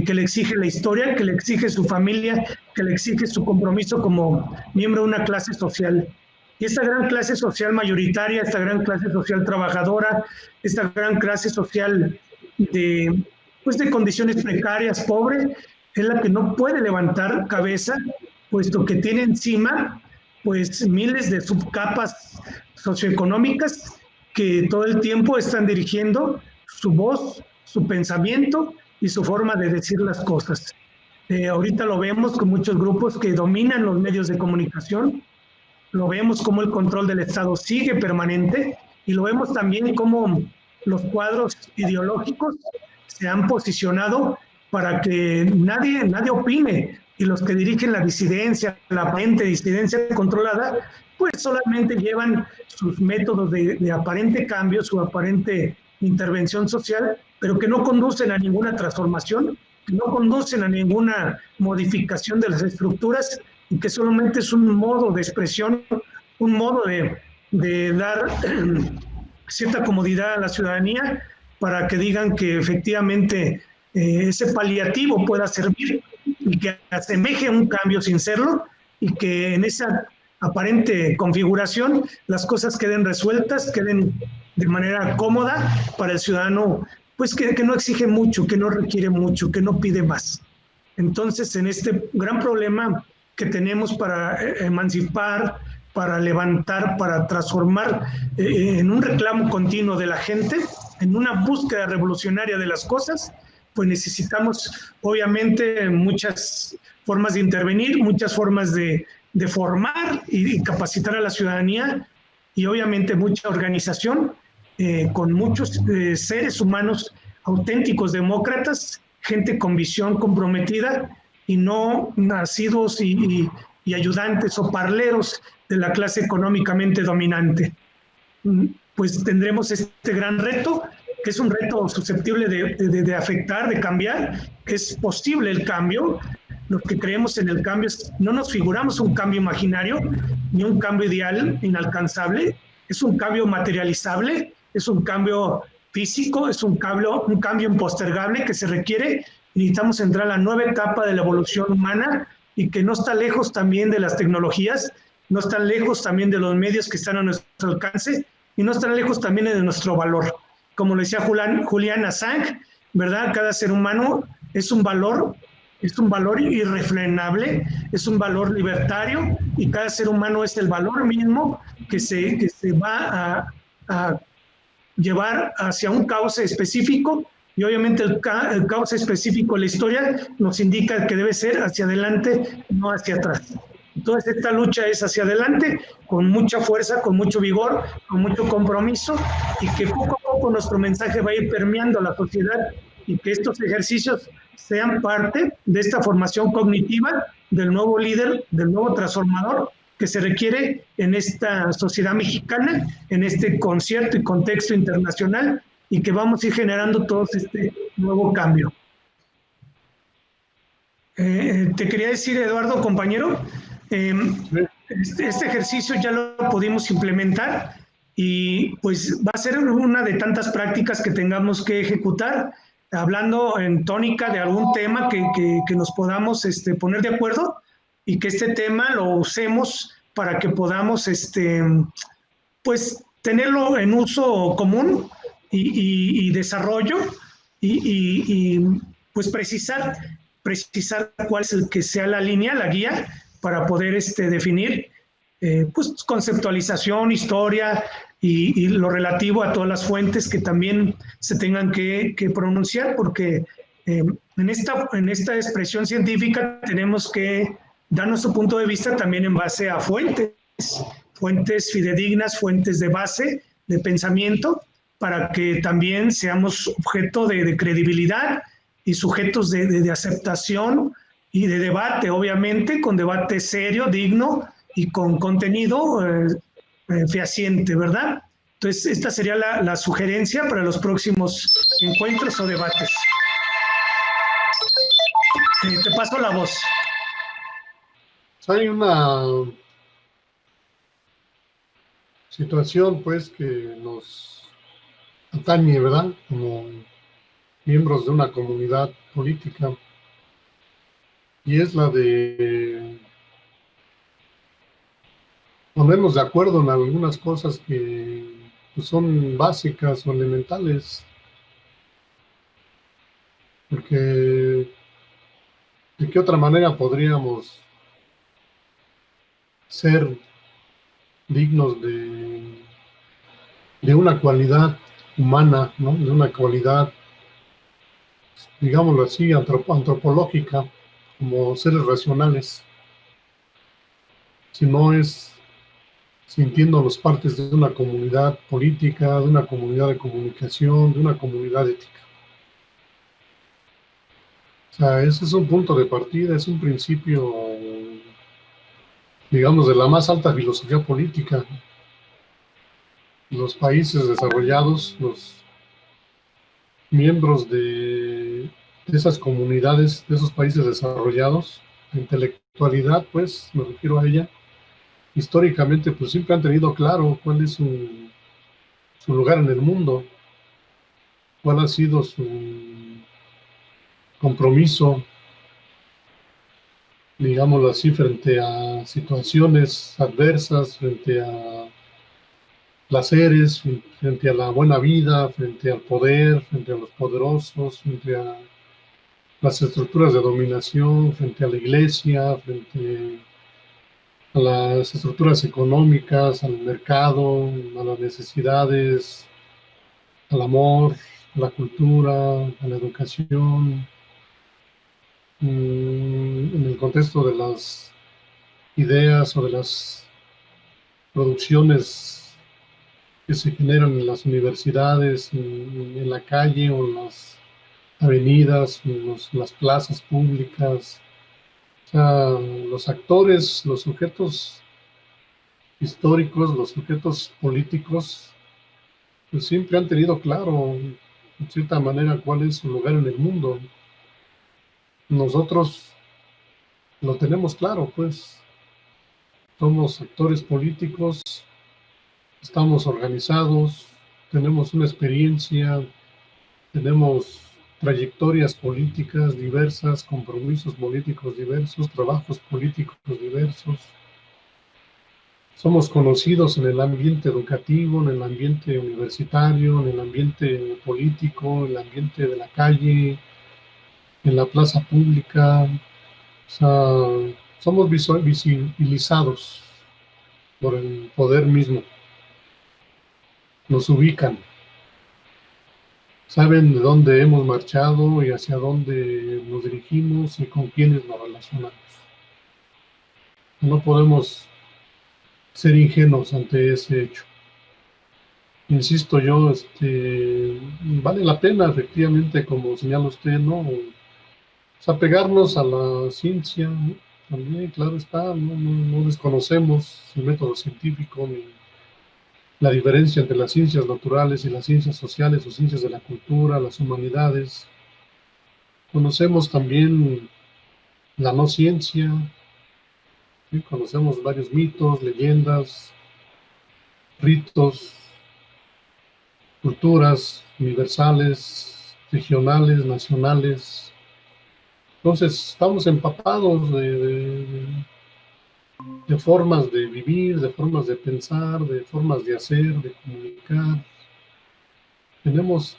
le exige la historia, que le exige su familia, que le exige su compromiso como miembro de una clase social. Y esta gran clase social mayoritaria, esta gran clase social trabajadora, esta gran clase social de condiciones precarias, pobre, es la que no puede levantar cabeza, puesto que tiene encima pues miles de subcapas socioeconómicas que todo el tiempo están dirigiendo su voz, su pensamiento y su forma de decir las cosas. Ahorita lo vemos con muchos grupos que dominan los medios de comunicación, lo vemos como el control del Estado sigue permanente y lo vemos también como los cuadros ideológicos se han posicionado para que nadie opine, y los que dirigen la disidencia, la aparente disidencia controlada, pues solamente llevan sus métodos de aparente cambio, su aparente intervención social, pero que no conducen a ninguna transformación, que no conducen a ninguna modificación de las estructuras, y que solamente es un modo de expresión, un modo de dar cierta comodidad a la ciudadanía para que digan que efectivamente ese paliativo pueda servir y que asemeje un cambio sin serlo, y que en esa aparente configuración las cosas queden resueltas, queden de manera cómoda para el ciudadano, pues que no exige mucho, que no requiere mucho, que no pide más. Entonces, en este gran problema que tenemos para emancipar, para levantar, para transformar en un reclamo continuo de la gente, en una búsqueda revolucionaria de las cosas, pues necesitamos obviamente muchas formas de intervenir, muchas formas de formar y capacitar a la ciudadanía, y obviamente mucha organización con muchos seres humanos auténticos demócratas, gente con visión comprometida y no nacidos y ayudantes o parleros de la clase económicamente dominante. Pues tendremos este gran reto, que es un reto susceptible de afectar, de cambiar. Es posible el cambio. Los que creemos en el cambio no nos figuramos un cambio imaginario ni un cambio ideal inalcanzable. Es un cambio materializable, es un cambio físico, es un cambio impostergable que se requiere. Necesitamos entrar a la nueva etapa de la evolución humana, y que no está lejos también de las tecnologías, no está lejos también de los medios que están a nuestro alcance, y no está lejos también de nuestro valor. Como lo decía Julian Assange, ¿verdad? Cada ser humano es un valor es un valor irrefrenable, es un valor libertario y cada ser humano es el valor mismo que se va a llevar hacia un cauce específico y obviamente el cauce específico de la historia nos indica que debe ser hacia adelante, no hacia atrás. Entonces esta lucha es hacia adelante, con mucha fuerza, con mucho vigor, con mucho compromiso y que poco a poco nuestro mensaje va a ir permeando a la sociedad y que estos ejercicios sean parte de esta formación cognitiva del nuevo líder, del nuevo transformador que se requiere en esta sociedad mexicana, en este concierto y contexto internacional y que vamos a ir generando todo este nuevo cambio. Te quería decir, Eduardo, compañero, este ejercicio ya lo pudimos implementar y pues va a ser una de tantas prácticas que tengamos que ejecutar, hablando en tónica de algún tema que nos podamos poner de acuerdo y que este tema lo usemos para que podamos pues tenerlo en uso común y desarrollo y pues precisar cuál es el que sea la línea, la guía, para poder definir pues conceptualización, historia y lo relativo a todas las fuentes que también se tengan que pronunciar, porque en esta expresión científica tenemos que dar nuestro punto de vista también en base a fuentes fidedignas, fuentes de base, de pensamiento, para que también seamos objeto de credibilidad y sujetos de aceptación y de debate, obviamente, con debate serio, digno y con contenido fehaciente, ¿verdad? Entonces, esta sería la sugerencia para los próximos encuentros o debates. Te paso la voz. Hay una situación, pues, que nos atañe, ¿verdad? Como miembros de una comunidad política, y es la de ponernos de acuerdo en algunas cosas que pues, son básicas o elementales, porque de qué otra manera podríamos ser dignos de una cualidad humana, ¿no? De una cualidad, digámoslo así, antropológica, como seres racionales, si no es sintiéndonos partes de una comunidad política, de una comunidad de comunicación, de una comunidad ética. O sea, ese es un punto de partida, es un principio, digamos, de la más alta filosofía política. Los países desarrollados, los miembros de esas comunidades, de esos países desarrollados, la intelectualidad, pues, me refiero a ella, históricamente, pues siempre han tenido claro cuál es su lugar en el mundo, cuál ha sido su compromiso, digámoslo así, frente a situaciones adversas, frente a placeres, frente a la buena vida, frente al poder, frente a los poderosos, frente a las estructuras de dominación, frente a la iglesia, frente a las estructuras económicas, al mercado, a las necesidades, al amor, a la cultura, a la educación, en el contexto de las ideas o de las producciones que se generan en las universidades, en la calle o en las avenidas, en las plazas públicas. O sea, los actores, los sujetos históricos, los sujetos políticos, pues siempre han tenido claro, en cierta manera, cuál es su lugar en el mundo. Nosotros lo tenemos claro, pues. Somos actores políticos, estamos organizados, tenemos una experiencia, tenemos trayectorias políticas diversas, compromisos políticos diversos, trabajos políticos diversos. Somos conocidos en el ambiente educativo, en el ambiente universitario, en el ambiente político, en el ambiente de la calle, en la plaza pública. O sea, somos visibilizados por el poder mismo. Nos ubican. Saben de dónde hemos marchado y hacia dónde nos dirigimos y con quiénes nos relacionamos. No podemos ser ingenuos ante ese hecho. Insisto yo, vale la pena, efectivamente, como señala usted, ¿no? O sea, apegarnos a la ciencia, ¿no? También, claro está, no desconocemos el método científico ni la diferencia entre las ciencias naturales y las ciencias sociales o ciencias de la cultura, las humanidades. Conocemos también la no ciencia, ¿sí? Conocemos varios mitos, leyendas, ritos, culturas universales, regionales, nacionales. Entonces, estamos empapados de formas de vivir, de formas de pensar, de formas de hacer, de comunicar. Tenemos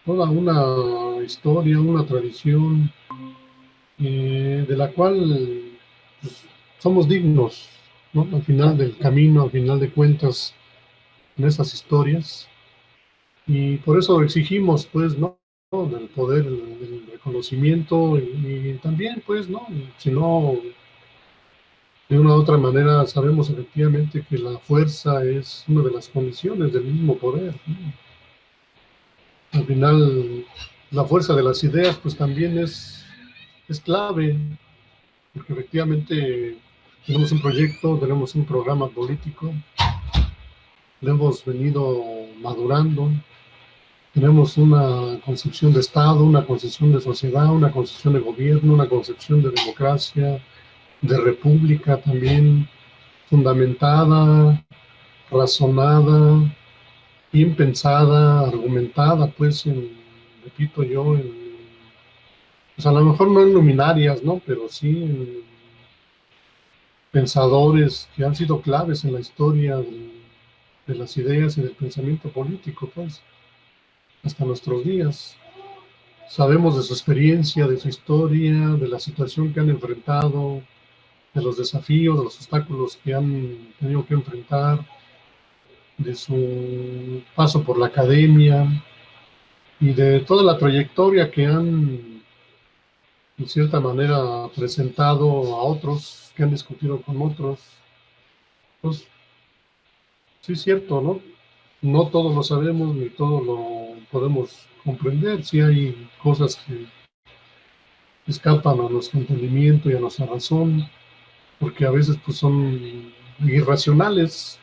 toda una historia, una tradición de la cual pues, somos dignos, ¿no? Al final del camino, al final de cuentas, en esas historias. Y por eso exigimos, pues, ¿no? Del poder, del reconocimiento y también, pues, ¿no? Si no, de una u otra manera, sabemos efectivamente que la fuerza es una de las condiciones del mismo poder, ¿no? Al final, la fuerza de las ideas, pues, también es clave, porque efectivamente tenemos un proyecto, tenemos un programa político, lo hemos venido madurando. Tenemos una concepción de Estado, una concepción de sociedad, una concepción de gobierno, una concepción de democracia, de república también, fundamentada, razonada, bien pensada, argumentada, pues, repito yo, pues a lo mejor no en luminarias, ¿no? Pero sí en pensadores que han sido claves en la historia de las ideas y del pensamiento político, pues, hasta nuestros días. Sabemos de su experiencia, de su historia, de la situación que han enfrentado, de los desafíos, de los obstáculos que han tenido que enfrentar, de su paso por la academia y de toda la trayectoria que han, en cierta manera, presentado a otros, que han discutido con otros. Pues, sí es cierto, ¿no? No todo lo sabemos ni todo lo podemos comprender. Sí hay cosas que escapan a nuestro entendimiento y a nuestra razón, porque a veces pues son irracionales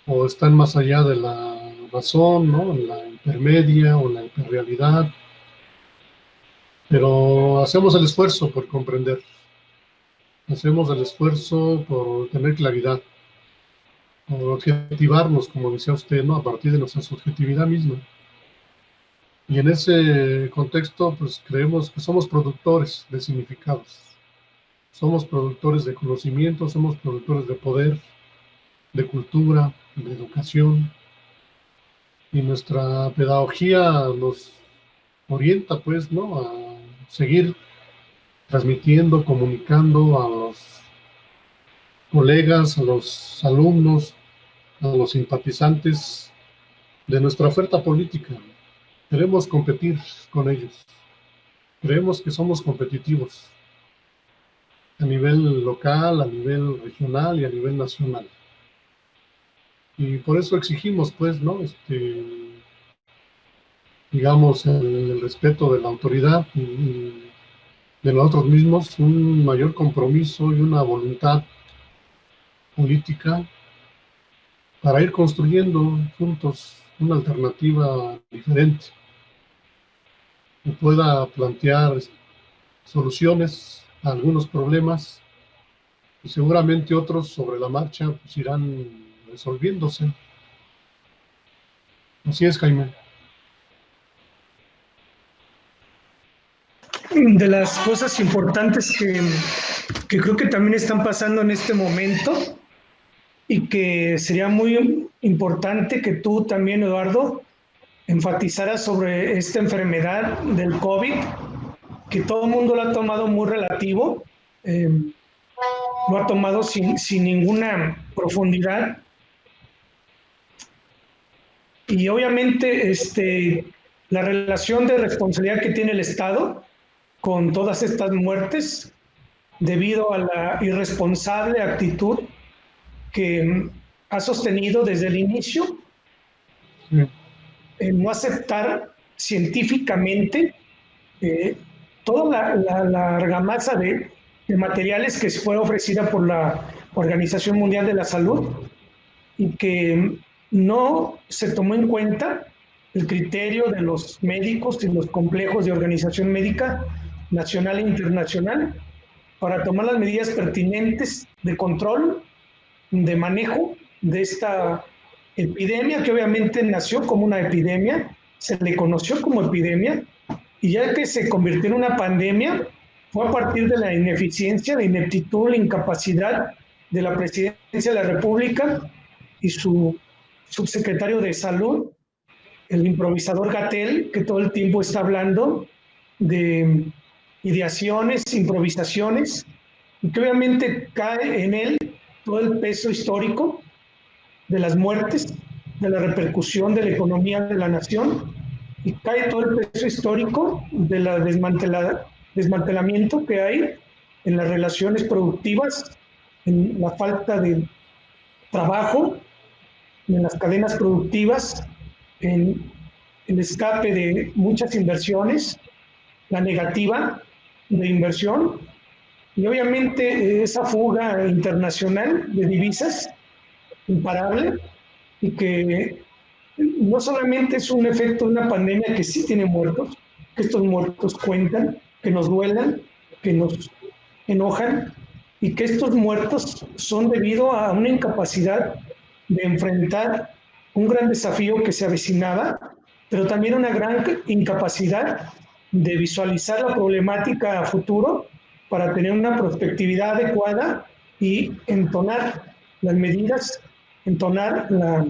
o están más allá de la razón, ¿no? En la intermedia o en la hiperrealidad. Pero hacemos el esfuerzo por comprender, hacemos el esfuerzo por tener claridad, por objetivarnos, como decía usted, ¿no? A partir de nuestra subjetividad misma. Y en ese contexto, pues creemos que somos productores de significados, somos productores de conocimiento, somos productores de poder, de cultura, de educación. Y nuestra pedagogía nos orienta, pues, ¿no? A seguir transmitiendo, comunicando a los colegas, a los alumnos, a los simpatizantes de nuestra oferta política. Queremos competir con ellos. Creemos que somos competitivos a nivel local, a nivel regional y a nivel nacional. Y por eso exigimos, pues, ¿no? Digamos, el respeto de la autoridad y de nosotros mismos, un mayor compromiso y una voluntad política para ir construyendo juntos una alternativa diferente que pueda plantear soluciones a algunos problemas y seguramente otros sobre la marcha pues irán resolviéndose. Así es, Jaime. De las cosas importantes que creo que también están pasando en este momento y que sería muy importante que tú también, Eduardo, enfatizara sobre esta enfermedad del COVID, que todo el mundo lo ha tomado muy relativo, lo ha tomado sin ninguna profundidad. Y obviamente la relación de responsabilidad que tiene el Estado con todas estas muertes, debido a la irresponsable actitud que ha sostenido desde el inicio, no aceptar científicamente toda la argamasa de materiales que fue ofrecida por la Organización Mundial de la Salud, y que no se tomó en cuenta el criterio de los médicos y los complejos de organización médica nacional e internacional para tomar las medidas pertinentes de control, de manejo de esta epidemia, que obviamente nació como una epidemia, se le conoció como epidemia, y ya que se convirtió en una pandemia, fue a partir de la ineficiencia, la ineptitud, la incapacidad de la Presidencia de la República y su subsecretario de Salud, el improvisador Gatell, que todo el tiempo está hablando de ideaciones, improvisaciones, y que obviamente cae en él todo el peso histórico de las muertes, de la repercusión de la economía de la nación, y cae todo el peso histórico de la desmantelamiento que hay en las relaciones productivas, en la falta de trabajo, en las cadenas productivas, en el escape de muchas inversiones, la negativa de inversión, y obviamente esa fuga internacional de divisas imparable, y que no solamente es un efecto de una pandemia que sí tiene muertos, que estos muertos cuentan, que nos duelan, que nos enojan, y que estos muertos son debido a una incapacidad de enfrentar un gran desafío que se avecinaba, pero también una gran incapacidad de visualizar la problemática a futuro para tener una prospectividad adecuada y entonar las medidas, entonar la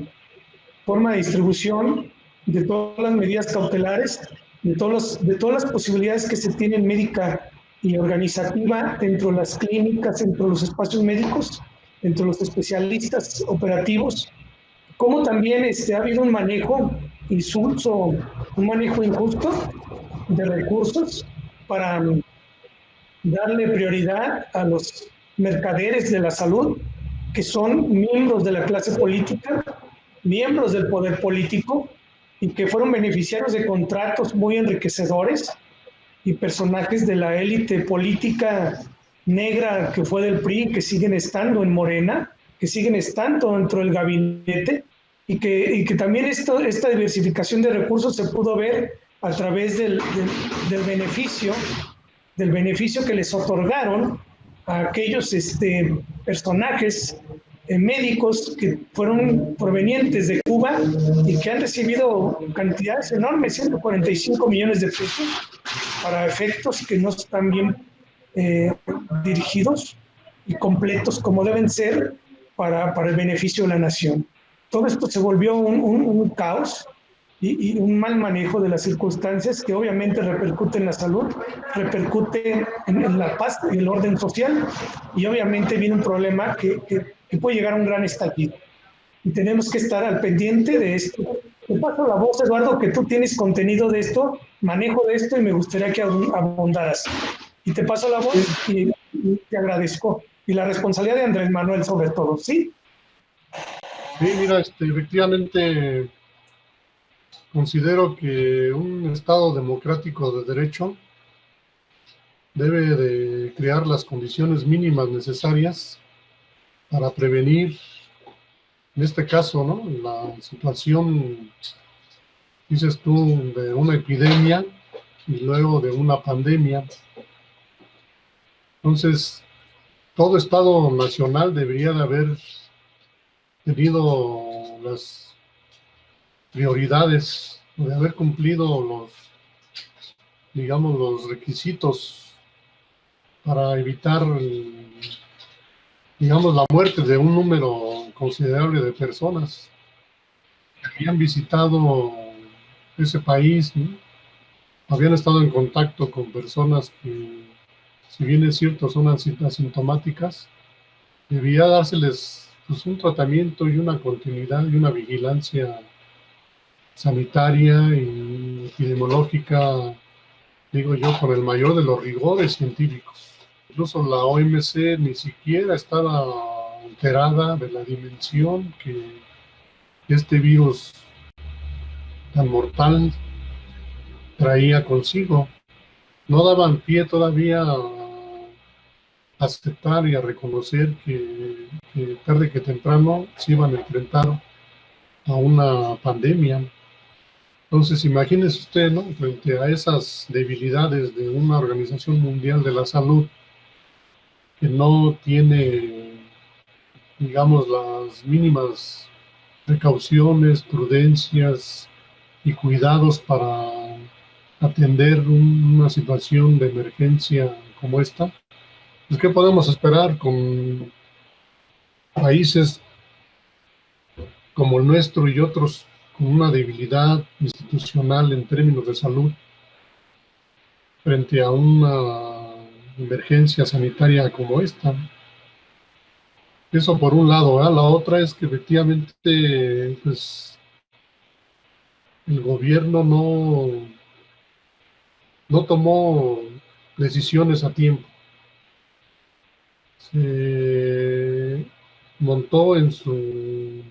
forma de distribución de todas las medidas cautelares, de todas las posibilidades que se tienen médica y organizativa dentro de las clínicas, dentro de los espacios médicos, dentro de los especialistas operativos, como también ha habido un manejo insulso, un manejo injusto de recursos para darle prioridad a los mercaderes de la salud, que son miembros de la clase política, miembros del poder político, y que fueron beneficiarios de contratos muy enriquecedores, y personajes de la élite política negra que fue del PRI, que siguen estando en Morena, que siguen estando dentro del gabinete, y que también esta diversificación de recursos se pudo ver a través del beneficio que les otorgaron a aquellos personajes médicos que fueron provenientes de Cuba y que han recibido cantidades enormes, 145 millones de pesos, para efectos que no están bien dirigidos y completos como deben ser para el beneficio de la nación. Todo esto se volvió un caos y un mal manejo de las circunstancias que obviamente repercute en la salud, repercute en la paz y el orden social, y obviamente viene un problema que puede llegar a un gran estallido. Y tenemos que estar al pendiente de esto. Te paso la voz, Eduardo, que tú tienes contenido de esto, manejo de esto, y me gustaría que abundaras. Y te paso la voz y te agradezco. Y la responsabilidad de Andrés Manuel sobre todo, ¿sí? Sí, mira, efectivamente considero que un Estado democrático de derecho debe de crear las condiciones mínimas necesarias para prevenir, en este caso, ¿no?, la situación, dices tú, de una epidemia y luego de una pandemia. Entonces, todo Estado nacional debería de haber tenido las prioridades, de haber cumplido los requisitos para evitar, la muerte de un número considerable de personas que habían visitado ese país, ¿no? Habían estado en contacto con personas que, si bien es cierto, son asintomáticas, debía dárseles pues, un tratamiento y una continuidad y una vigilancia sanitaria y epidemiológica, digo yo, con el mayor de los rigores científicos. Incluso la OMC ni siquiera estaba enterada de la dimensión que este virus tan mortal traía consigo. No daban pie todavía a aceptar y a reconocer que tarde que temprano se iban a enfrentar a una pandemia. Entonces, imagínese usted, ¿no? Frente a esas debilidades de una Organización Mundial de la Salud que no tiene, digamos, las mínimas precauciones, prudencias y cuidados para atender una situación de emergencia como esta, pues, ¿qué podemos esperar con países como el nuestro y otros con una debilidad institucional en términos de salud frente a una emergencia sanitaria como esta? Eso por un lado, ¿verdad? La otra es que efectivamente pues, el gobierno no tomó decisiones a tiempo. Se montó en su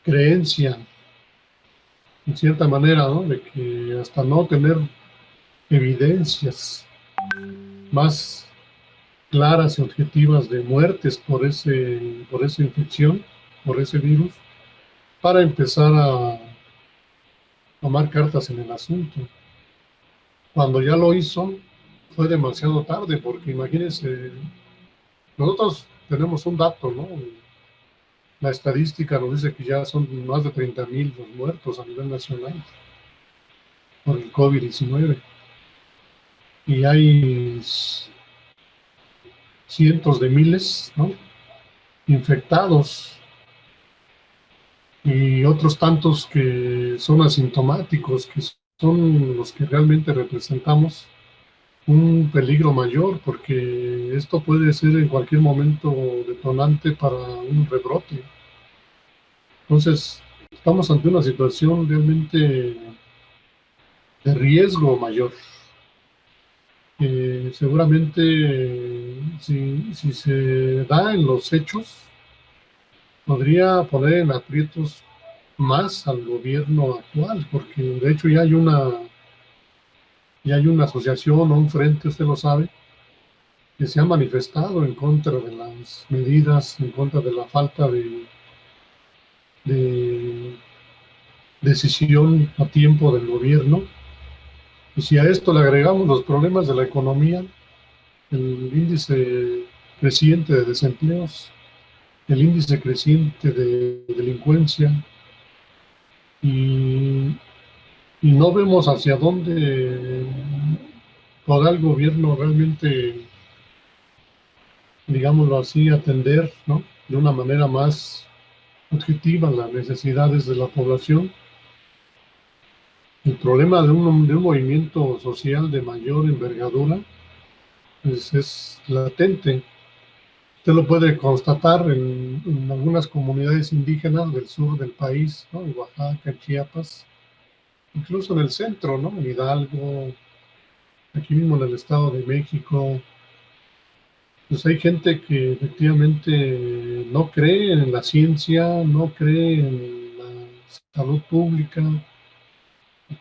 creencia, en cierta manera, ¿no? De que hasta no tener evidencias más claras y objetivas de muertes por esa infección, por ese virus, para empezar a tomar cartas en el asunto. Cuando ya lo hizo, fue demasiado tarde, porque imagínense, nosotros tenemos un dato, ¿no? La estadística nos dice que ya son más de 30,000 los muertos a nivel nacional por el COVID-19. Y hay cientos de miles, ¿no? Infectados y otros tantos que son asintomáticos, que son los que realmente representamos un peligro mayor, porque esto puede ser en cualquier momento detonante para un rebrote. Entonces, estamos ante una situación realmente de riesgo mayor. Seguramente, si se da en los hechos, podría poner en aprietos más al gobierno actual, porque de hecho ya hay una asociación o un frente, usted lo sabe, que se ha manifestado en contra de las medidas, en contra de la falta de decisión a tiempo del gobierno. Y si a esto le agregamos los problemas de la economía, el índice creciente de desempleos, el índice creciente de delincuencia, y no vemos hacia dónde podrá el gobierno realmente, digámoslo así, atender, ¿no? De una manera más objetiva las necesidades de la población. El problema de un movimiento social de mayor envergadura pues es latente. Usted lo puede constatar en algunas comunidades indígenas del sur del país, ¿no? En Oaxaca, en Chiapas, incluso en el centro, ¿no? En Hidalgo, aquí mismo en el Estado de México. Pues hay gente que efectivamente no cree en la ciencia, no cree en la salud pública.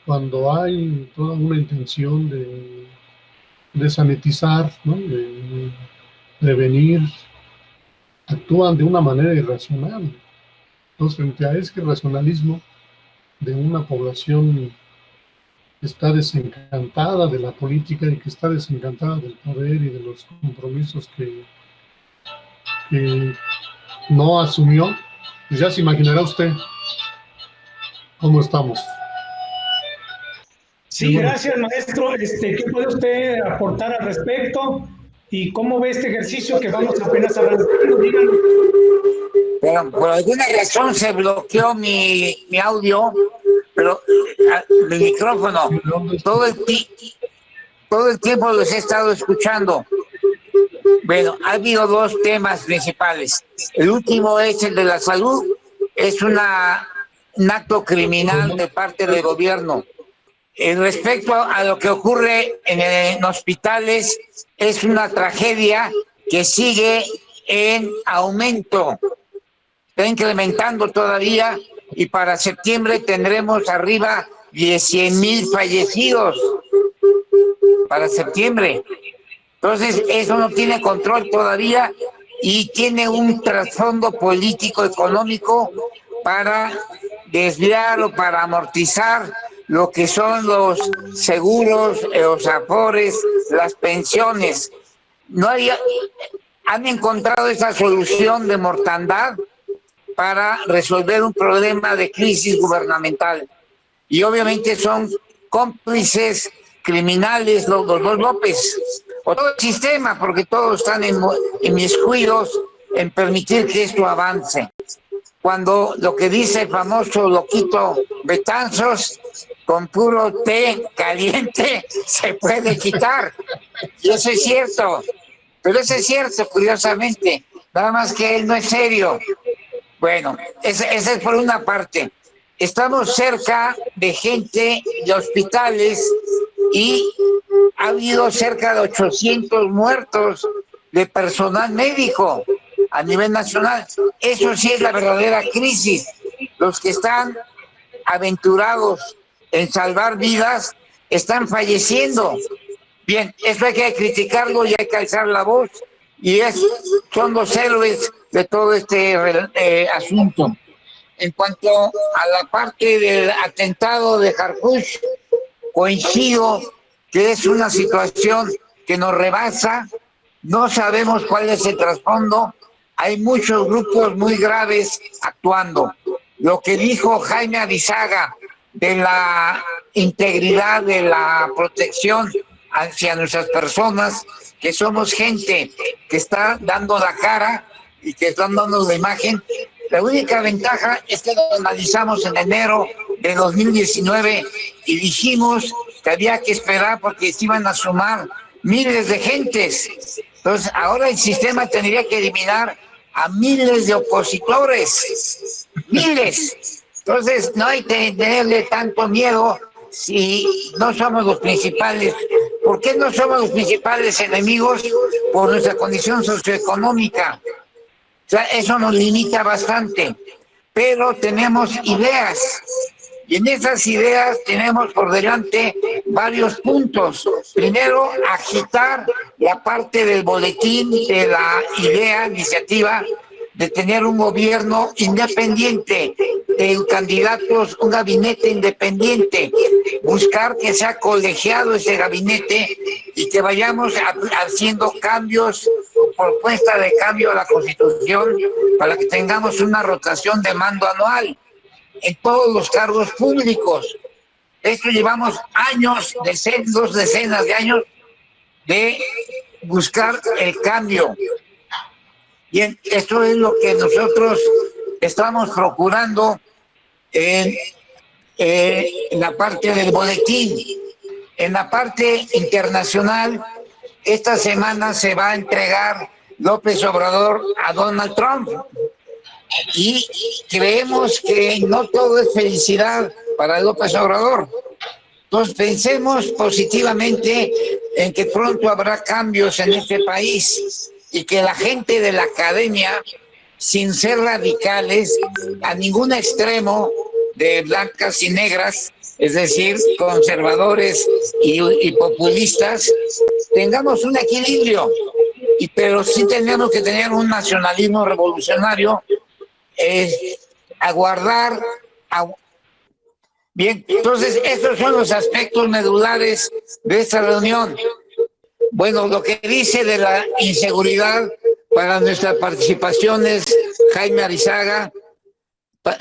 Cuando hay toda una intención de sanitizar, ¿no? De prevenir, actúan de una manera irracional. Entonces, frente a ese irracionalismo de una población que está desencantada de la política y que está desencantada del poder y de los compromisos que no asumió, pues ya se imaginará usted cómo estamos. Sí, gracias, maestro. ¿Qué puede usted aportar al respecto? ¿Y cómo ve este ejercicio que vamos apenas arrancando? Díganos. Por alguna razón se bloqueó mi audio. pero mi micrófono, todo el tiempo los he estado escuchando. Bueno, ha habido dos temas principales. El último es el de la salud. Es un acto criminal de parte del gobierno. Respecto a lo que ocurre en hospitales, es una tragedia que sigue en aumento. Está incrementando todavía y para septiembre tendremos arriba de 100,000 fallecidos. Para septiembre. Entonces, eso no tiene control todavía y tiene un trasfondo político, económico para desviar o para amortizar lo que son los seguros, los afores, las pensiones. Han encontrado esa solución de mortandad para resolver un problema de crisis gubernamental. Y obviamente son cómplices criminales los dos López, o todo el sistema, porque todos están inmiscuidos en permitir que esto avance. Cuando lo que dice el famoso loquito Betanzos, con puro té caliente se puede quitar. Y eso es cierto, pero eso es cierto, curiosamente, nada más que él no es serio. Bueno, esa es por una parte. Estamos cerca de gente, de hospitales, y ha habido cerca de 800 muertos de personal médico a nivel nacional. Eso sí es la verdadera crisis. Los que están aventurados en salvar vidas están falleciendo. Bien, eso hay que criticarlo y hay que alzar la voz, y son los héroes de todo este asunto. En cuanto a la parte del atentado de Harfuch, coincido que es una situación que nos rebasa, no sabemos cuál es el trasfondo, hay muchos grupos muy graves actuando. Lo que dijo Jaime Arizaga de la integridad, de la protección hacia nuestras personas, que somos gente que está dando la cara y que están dando la imagen. La única ventaja es que lo analizamos en enero de 2019 y dijimos que había que esperar porque se iban a sumar miles de gentes. Entonces, ahora el sistema tendría que eliminar a miles de opositores. Miles. Entonces, no hay que tenerle tanto miedo si no somos los principales. ¿Por qué no somos los principales enemigos? Por nuestra condición socioeconómica. O sea, eso nos limita bastante, pero tenemos ideas, y en esas ideas tenemos por delante varios puntos. Primero, agitar la parte del boletín de la iniciativa de tener un gobierno independiente, de candidatos, un gabinete independiente, buscar que sea colegiado ese gabinete y que vayamos haciendo cambios, propuesta de cambio a la Constitución para que tengamos una rotación de mando anual en todos los cargos públicos. Esto llevamos años, dos decenas de años de buscar el cambio. Bien, esto es lo que nosotros estamos procurando en la parte del boletín. En la parte internacional, esta semana se va a entregar López Obrador a Donald Trump. Y creemos que no todo es felicidad para López Obrador. Entonces pensemos positivamente en que pronto habrá cambios en este país y que la gente de la academia, sin ser radicales a ningún extremo de blancas y negras, es decir, conservadores y populistas, tengamos un equilibrio, pero sí tenemos que tener un nacionalismo revolucionario, aguardar. Bien, entonces estos son los aspectos medulares de esta reunión. Bueno, lo que dice de la inseguridad para nuestras participaciones, Jaime Arizaga,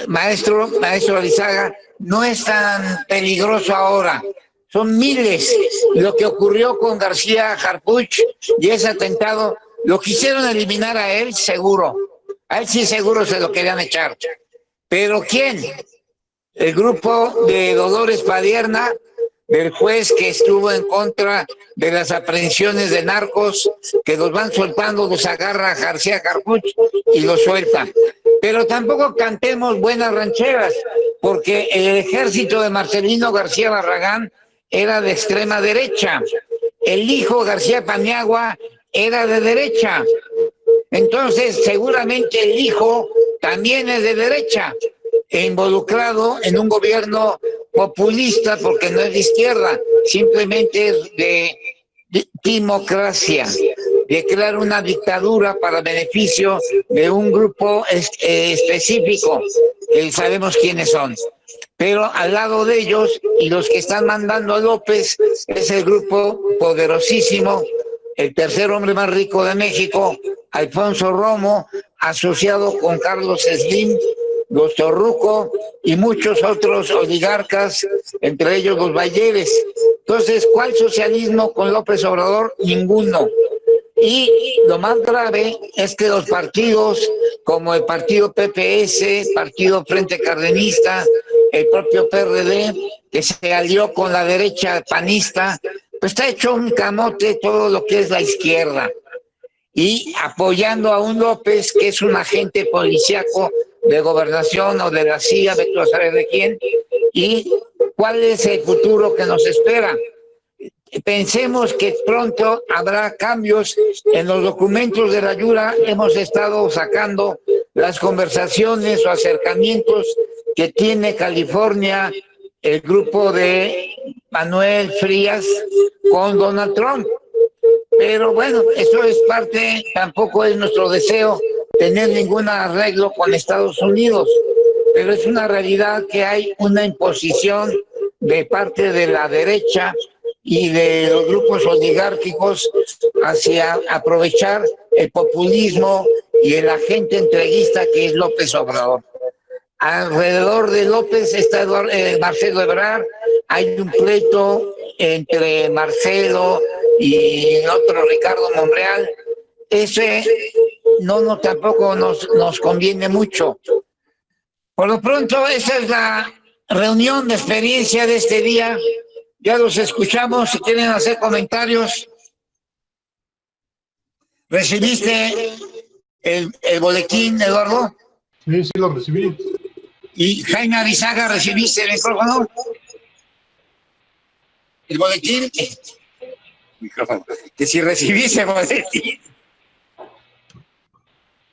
maestro Arizaga, no es tan peligroso ahora. Son miles. Lo que ocurrió con García Harfuch y ese atentado, lo quisieron eliminar a él, seguro. A él sí seguro se lo querían echar. ¿Pero quién? el grupo de Dolores Padierna, del juez que estuvo en contra de las aprehensiones de narcos, que los van soltando, los agarra García Harfuch y los suelta. Pero tampoco cantemos buenas rancheras, porque el ejército de Marcelino García Barragán era de extrema derecha. El hijo García Paniagua era de derecha. Entonces, seguramente el hijo también es de derecha, involucrado en un gobierno populista, porque no es de izquierda, simplemente es de democracia, de crear una dictadura para beneficio de un grupo específico, que sabemos quiénes son. Pero al lado de ellos, y los que están mandando a López, es el grupo poderosísimo, el tercer hombre más rico de México, Alfonso Romo, asociado con Carlos Slim, los Torruco y muchos otros oligarcas, entre ellos los Balleres. Entonces, ¿cuál socialismo con López Obrador? Ninguno. Y lo más grave es que los partidos, como el partido PPS, Partido Frente Cardenista, el propio PRD, que se alió con la derecha panista, pues está hecho un camote todo lo que es la izquierda. Y apoyando a un López que es un agente policíaco de gobernación o de la CIA, de tú a saber de quién, y cuál es el futuro que nos espera. Pensemos que pronto habrá cambios en los documentos de la Yura. Hemos estado sacando las conversaciones o acercamientos que tiene California, el grupo de Manuel Frías con Donald Trump. Pero bueno, eso es parte, tampoco es nuestro deseo tener ningún arreglo con Estados Unidos, pero es una realidad que hay una imposición de parte de la derecha y de los grupos oligárquicos hacia aprovechar el populismo y el agente entreguista que es López Obrador. Alrededor de López está Marcelo Ebrard, hay un pleito entre Marcelo y el otro Ricardo Monreal. Ese no tampoco nos conviene mucho. Por lo pronto, esa es la reunión de experiencia de este día. Ya los escuchamos. Si quieren hacer comentarios. ¿Recibiste el boletín, Eduardo? Sí, sí lo recibí. ¿Y Jaime Arizaga, recibiste el micrófono? ¿El boletín? Micrófono. Que si recibiste el boletín.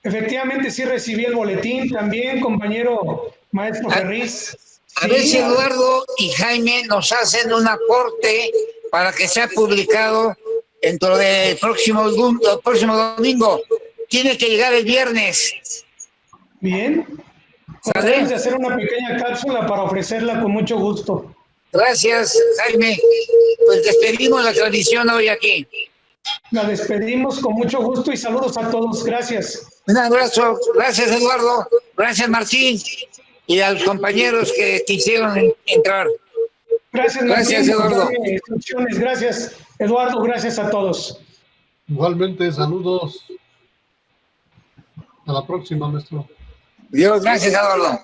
Efectivamente, sí recibí el boletín también, compañero maestro Ferriz. A ver si Eduardo y Jaime nos hacen un aporte para que sea publicado dentro del próximo domingo. Tiene que llegar el viernes. Bien. Podemos hacer una pequeña cápsula para ofrecerla con mucho gusto. Gracias, Jaime. Pues despedimos la transmisión hoy aquí. La despedimos con mucho gusto y saludos a todos. Gracias. Un abrazo. Gracias, Eduardo. Gracias, Martín. Y a los compañeros que quisieron entrar. Gracias, Martín. Gracias, Eduardo. Gracias, Eduardo. Gracias a todos. Igualmente, saludos. A la próxima, maestro. Dios, gracias, Eduardo.